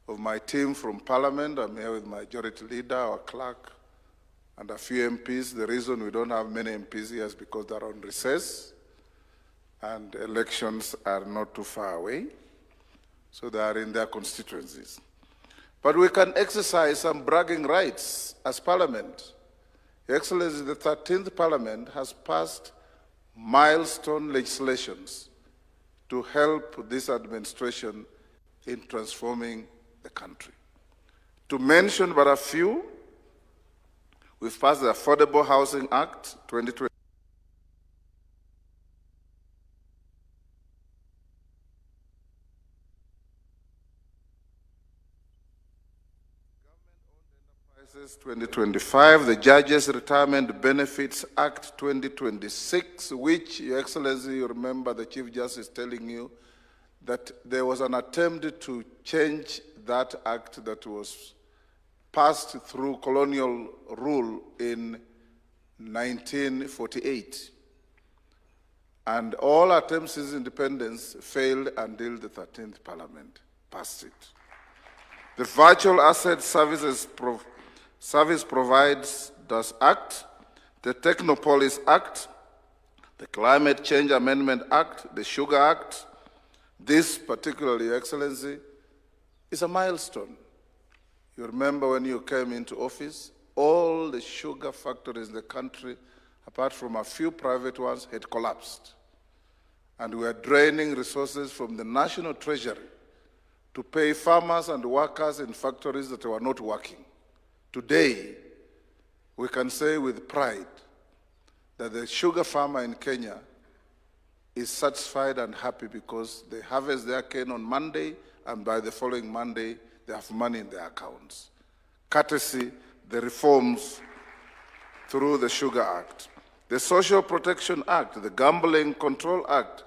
of my team from Parliament, I'm here with my majority leader, our clerk, and a few MPs. The reason we don't have many MPs here is because they're on recess, and elections are not too far away, so they are in their constituencies. But we can exercise some bragging rights as Parliament. Your Excellency, the 13th Parliament has passed milestone legislations to help this administration in transforming the country. To mention but a few, we've passed the Affordable Housing Act 2020. Enterprises 2025, the Judges Retirement Benefits Act 2026, which, Your Excellency, you remember the Chief Justice telling you that there was an attempt to change that act that was passed through colonial rule in 1948. And all attempts since independence failed until the 13th Parliament passed it. The Virtual Asset Service Providers Act, the Technopolis Act, the Climate Change Amendment Act, the Sugar Act. This particularly, Your Excellency, is a milestone. You remember when you came into office, all the sugar factories in the country, apart from a few private ones, had collapsed. And we are draining resources from the national treasury to pay farmers and workers in factories that were not working. Today, we can say with pride that the sugar farmer in Kenya is satisfied and happy because they harvest their cane on Monday, and by the following Monday, they have money in their accounts. Courtesy the reforms through the Sugar Act, the Social Protection Act, the Gambling Control Act,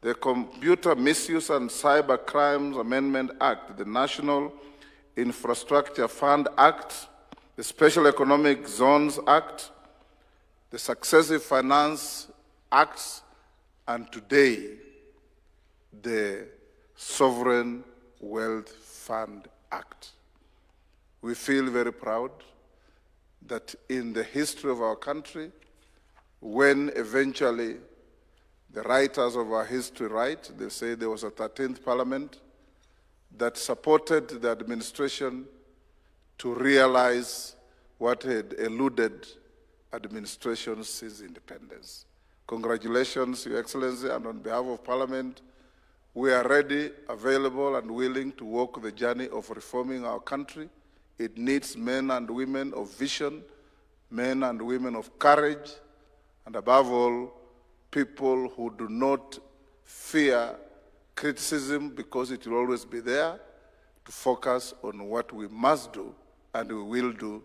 the Computer Misuse and Cyber Crimes Amendment Act, the National Infrastructure Fund Act, the Special Economic Zones Act, the Successive Finance Acts, and today, the Sovereign Wealth Fund Act. We feel very proud that in the history of our country, when eventually the writers of our history write, they say there was a 13th Parliament that supported the administration to realize what had eluded administrations since independence. Congratulations, Your Excellency, and on behalf of Parliament, we are ready, available, and willing to walk the journey of reforming our country. It needs men and women of vision, men and women of courage, and above all, people who do not fear criticism because it will always be there, to focus on what we must do and we will do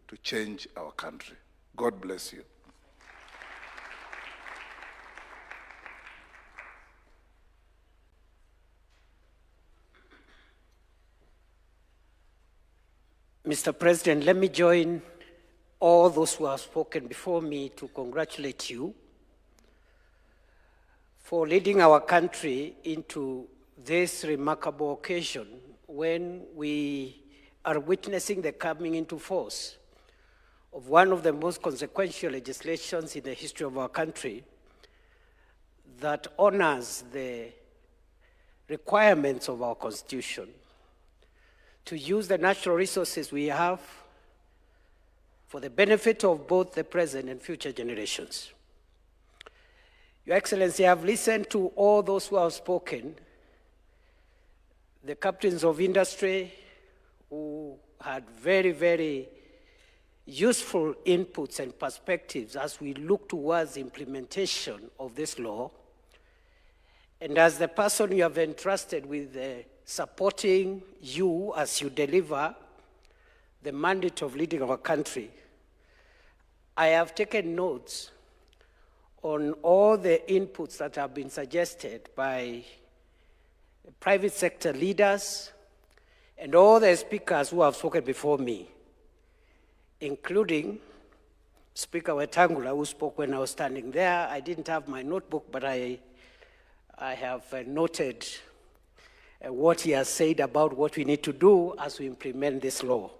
to change our country. God bless you. Mr. President, let me join all those who have spoken before me to congratulate you for leading our country into this remarkable occasion when we are witnessing the coming into force of one of the most consequential legislations in the history of our country that honors the requirements of our Constitution to use the natural resources we have for the benefit of both the present and future generations. Your Excellency, I have listened to all those who have spoken, the captains of industry who had very, very useful inputs and perspectives as we look towards implementation of this law, and as the person you have entrusted with supporting you as you deliver the mandate of leading our country, I have taken notes on all the inputs that have been suggested by private sector leaders and all the speakers who have spoken before me, including Speaker Wetangula, who spoke when I was standing there. I didn't have my notebook, but I have noted what he has said about what we need to do as we implement this law.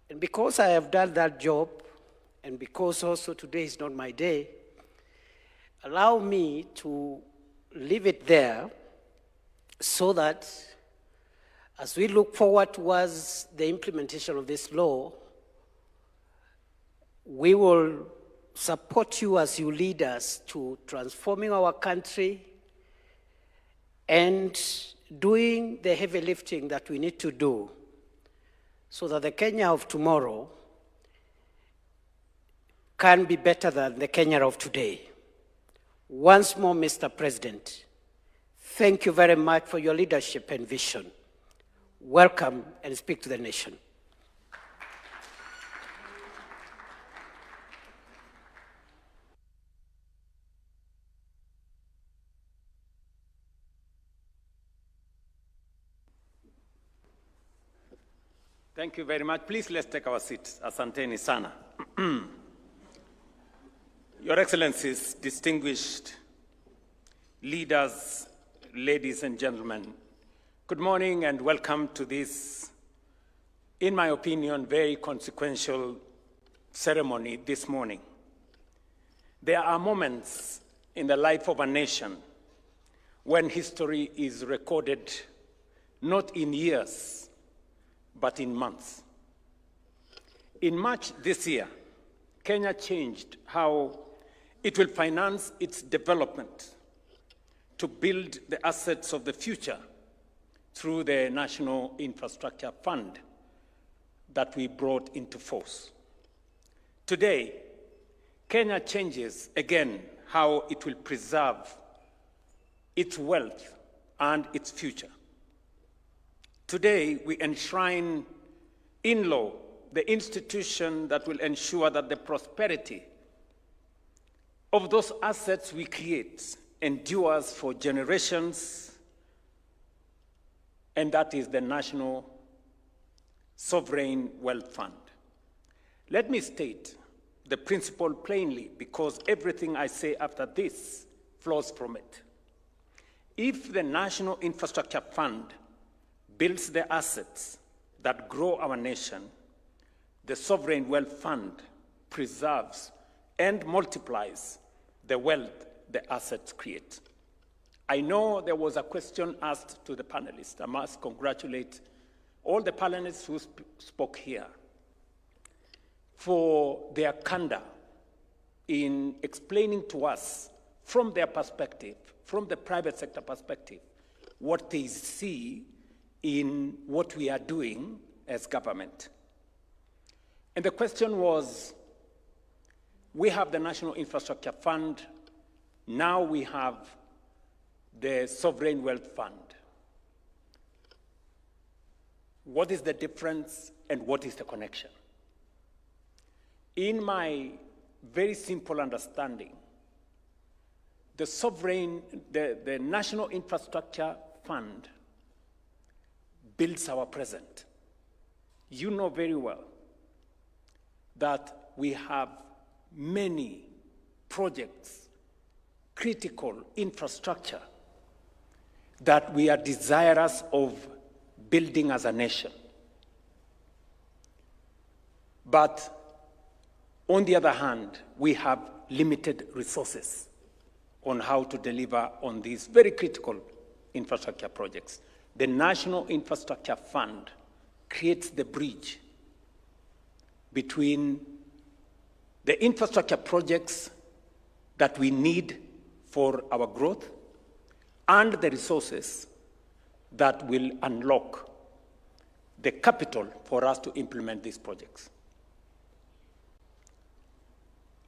And because I have done that job, and because also today is not my day, allow me to leave it there so that as we look forward towards the implementation of this law, we will support you as you lead us to transforming our country and doing the heavy lifting that we need to do so that the Kenya of tomorrow can be better than the Kenya of today. Once more, Mr. President, thank you very much for your leadership and vision. Welcome and speak to the nation. Thank you very much. Please, let's take our seats. Asanteni sana. Your Excellencies, distinguished leaders, ladies and gentlemen, good morning and welcome to this, in my opinion, very consequential ceremony this morning. There are moments in the life of a nation when history is recorded not in years, but in months. In March this year, Kenya changed how it will finance its development to build the assets of the future through the National Infrastructure Fund that we brought into force. Today, Kenya changes again how it will preserve its wealth and its future. Today, we enshrine in law the institution that will ensure that the prosperity of those assets we create endures for generations, and that is the National Sovereign Wealth Fund. Let me state the principle plainly, because everything I say after this flows from it. If the National Infrastructure Fund builds the assets that grow our nation, the Sovereign Wealth Fund preserves and multiplies the wealth the assets create. I know there was a question asked to the panelists. I must congratulate all the panelists who spoke here for their candor in explaining to us from their perspective, from the private sector perspective, what they see in what we are doing as government. And the question was, we have the National Infrastructure Fund, now we have the Sovereign Wealth Fund. What is the difference and what is the connection? In my very simple understanding, the National Infrastructure Fund builds our present. You know very well that we have many projects, critical infrastructure that we are desirous of building as a nation. But on the other hand, we have limited resources on how to deliver on these very critical infrastructure projects. The National Infrastructure Fund creates the bridge between the infrastructure projects that we need for our growth and the resources that will unlock the capital for us to implement these projects.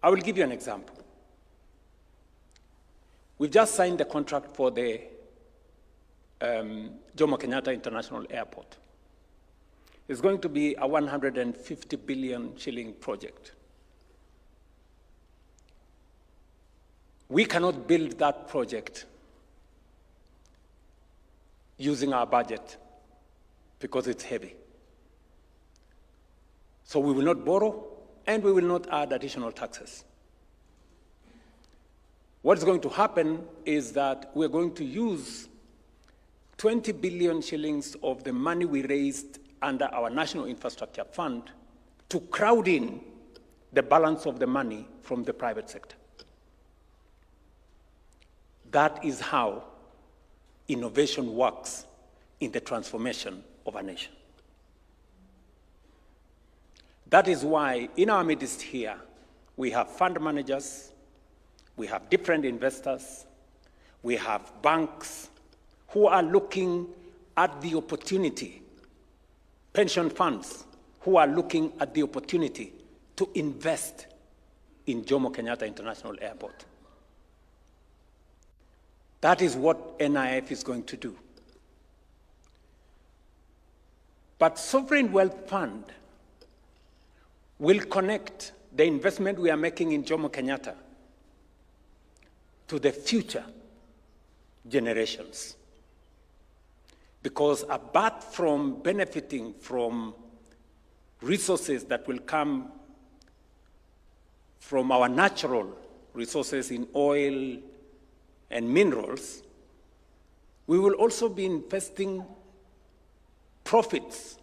I will give you an example. We've just signed the contract for the Jomo Kenyatta International Airport. It's going to be a 150 billion shilling project. We cannot build that project using our budget because it's heavy. So we will not borrow and we will not add additional taxes. What's going to happen is that we're going to use 20 billion shillings of the money we raised under our National Infrastructure Fund to crowd in the balance of the money from the private sector. That is how innovation works in the transformation of a nation. That is why in our midst here, we have fund managers, we have different investors, we have banks who are looking at the opportunity, pension funds who are looking at the opportunity to invest in Jomo Kenyatta International Airport. That is what NIF is going to do. But Sovereign Wealth Fund will connect the investment we are making in Jomo Kenyatta to the future generations. Because apart from benefiting from resources that will come from our natural resources in oil and minerals, we will also be investing profits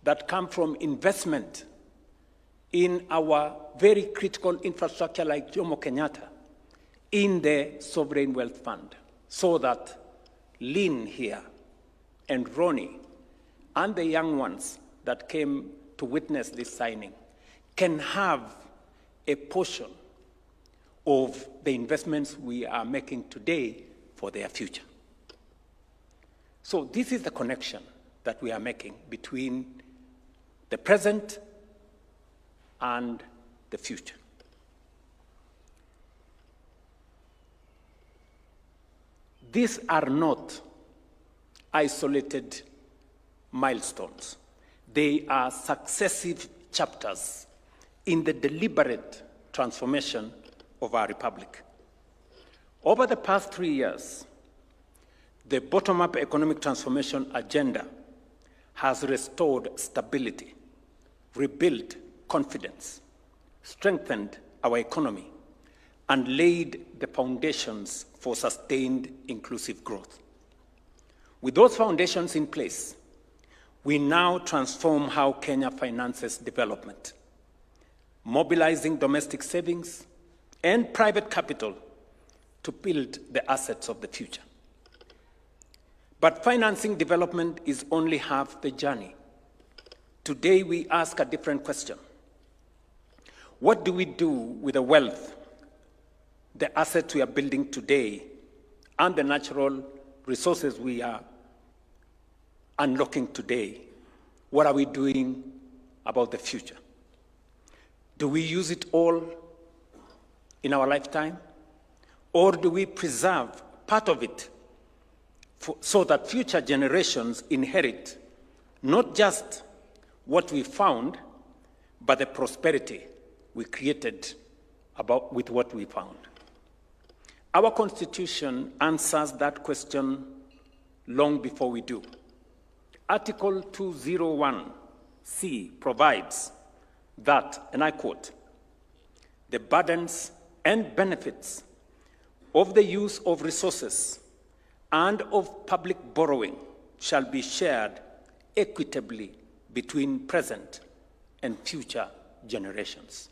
that come from investment in our very critical infrastructure like Jomo Kenyatta in the Sovereign Wealth Fund, so that Lynn here and Ronnie and the young ones that came to witness this signing can have a portion of the investments we are making today for their future. So this is the connection that we are making between the present and the future. These are not isolated milestones. They are successive chapters in the deliberate transformation of our republic. Over the past 3 years, the bottom-up economic transformation agenda has restored stability, rebuilt confidence, strengthened our economy, and laid the foundations for sustained inclusive growth. With those foundations in place, we now transform how Kenya finances development, mobilizing domestic savings and private capital to build the assets of the future. But financing development is only half the journey. Today we ask a different question. What do we do with the wealth, the assets we are building today, and the natural resources we are unlocking today? What are we doing about the future? Do we use it all in our lifetime? Or do we preserve part of it so that future generations inherit not just what we found, but the prosperity we created with what we found? Our Constitution answers that question long before we do. Article 201C provides that, and I quote, "The burdens and benefits of the use of resources and of public borrowing shall be shared equitably between present and future generations."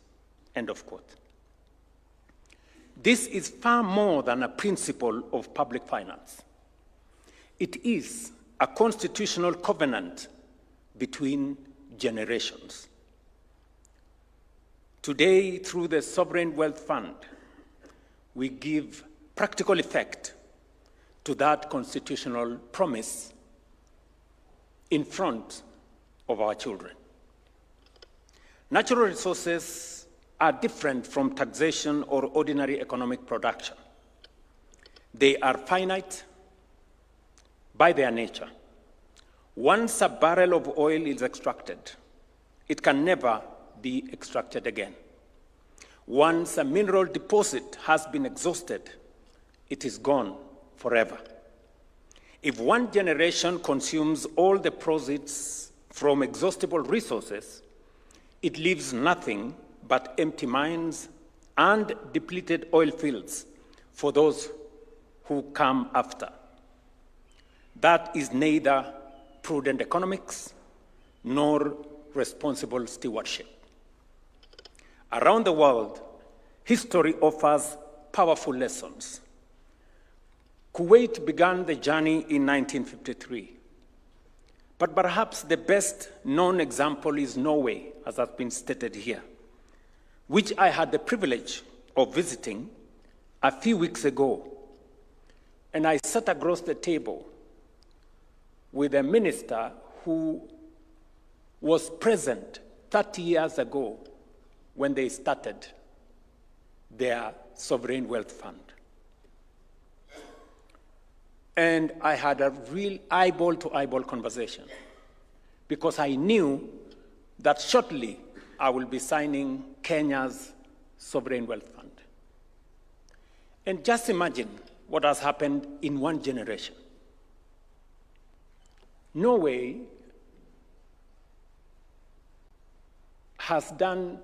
End of quote. This is far more than a principle of public finance. It is a constitutional covenant between generations. Today, through the Sovereign Wealth Fund, we give practical effect to that constitutional promise in front of our children. Natural resources are different from taxation or ordinary economic production. They are finite by their nature. Once a barrel of oil is extracted, it can never be extracted again. Once a mineral deposit has been exhausted, it is gone forever. If one generation consumes all the proceeds from exhaustible resources, It leaves nothing but empty mines and depleted oil fields for those who come after. That is neither prudent economics nor responsible stewardship. Around the world, history offers powerful lessons. Kuwait began the journey in 1953. But perhaps the best known example is Norway, as has been stated here, which I had the privilege of visiting a few weeks ago. And I sat across the table with a minister who was present 30 years ago when they started their sovereign wealth fund. And I had a real eyeball-to-eyeball conversation because I knew that shortly I will be signing Kenya's sovereign wealth fund. And just imagine what has happened in one generation. Norway has done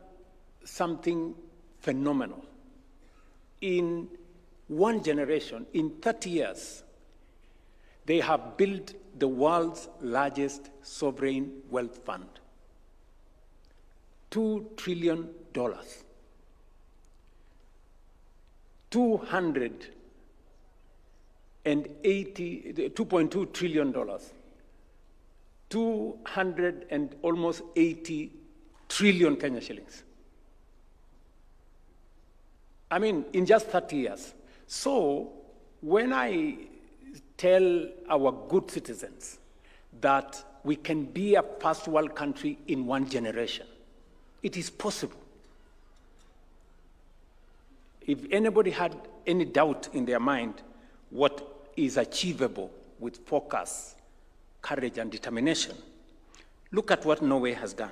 something phenomenal. In one generation, in 30 years, they have built the world's largest sovereign wealth fund. $2 trillion. $2.2 trillion. 200 and almost 80 trillion Kenya shillings. I mean, in just 30 years. So when I tell our good citizens that we can be a first world country in one generation, it is possible. If anybody had any doubt in their mind what is achievable with focus, courage, and determination, look at what Norway has done.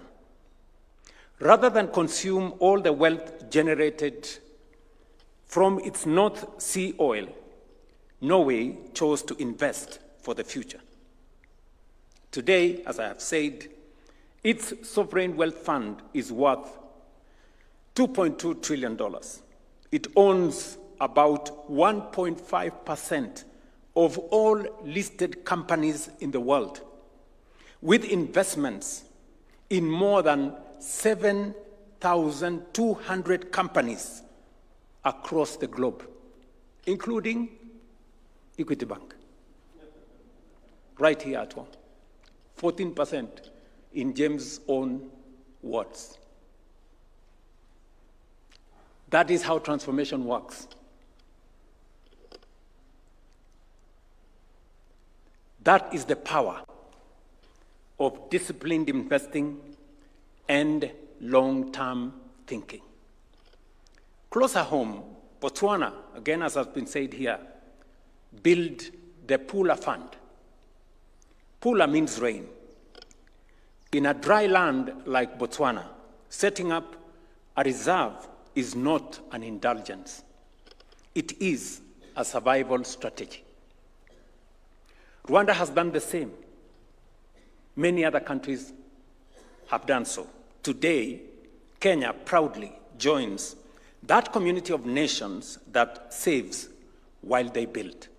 Rather than consume all the wealth generated from its North Sea oil, Norway chose to invest for the future. Today, as I have said, its sovereign wealth fund is worth $2.2 trillion. It owns about 1.5% of all listed companies in the world, with investments in more than 7,200 companies across the globe, including Equity Bank, right here at home, 14% in James' own words. That is how transformation works. That is the power of disciplined investing and long-term thinking. Closer home, Botswana, again as has been said here, build the Pula Fund. Pula means rain. In a dry land like Botswana, setting up a reserve is not an indulgence. It is a survival strategy. Rwanda has done the same. Many other countries have done so. Today, Kenya proudly joins that community of nations that saves while they build.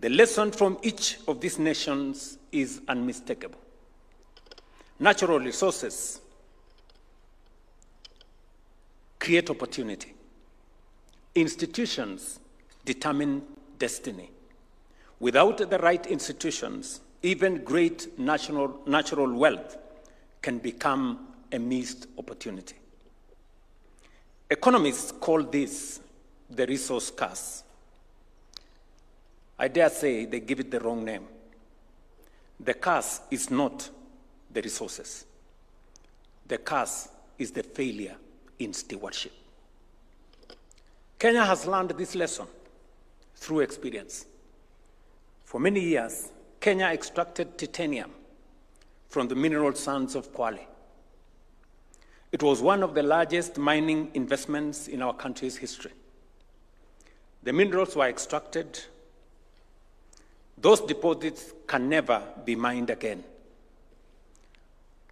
The lesson from each of these nations is unmistakable. Natural resources create opportunity. Institutions determine destiny. Without the right institutions, even great natural wealth can become a missed opportunity. Economists call this the resource curse. I dare say they give it the wrong name. The curse is not the resources. The curse is the failure in stewardship. Kenya has learned this lesson through experience. For many years, Kenya extracted titanium from the mineral sands of Kwale. It was one of the largest mining investments in our country's history. The minerals were extracted. Those deposits can never be mined again.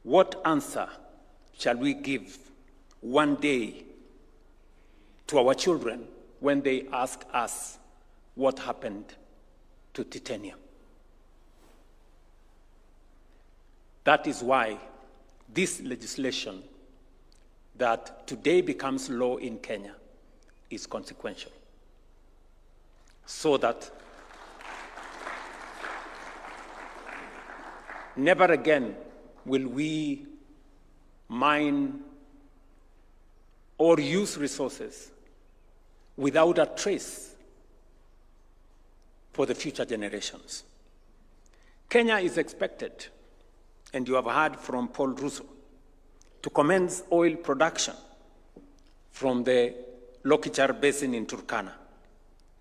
What answer shall we give one day to our children when they ask us what happened to titanium? That is why this legislation that today becomes law in Kenya is consequential. So that never again will we mine or use resources without a trace for the future generations. Kenya is expected, and you have heard from Paul Ruto, to commence oil production from the Lokichar Basin in Turkana.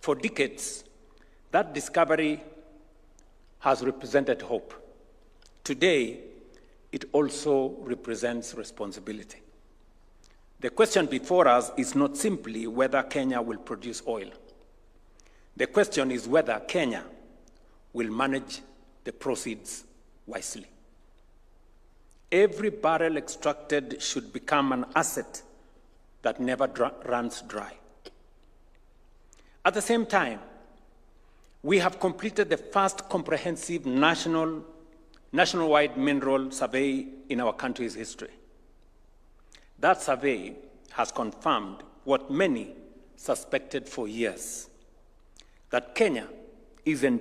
For decades, that discovery has represented hope. Today, it also represents responsibility. The question before us is not simply whether Kenya will produce oil. The question is whether Kenya will manage the proceeds wisely. Every barrel extracted should become an asset that never runs dry. At the same time, we have completed the first comprehensive nationwide mineral survey in our country's history. That survey has confirmed what many suspected for years, that Kenya is endemic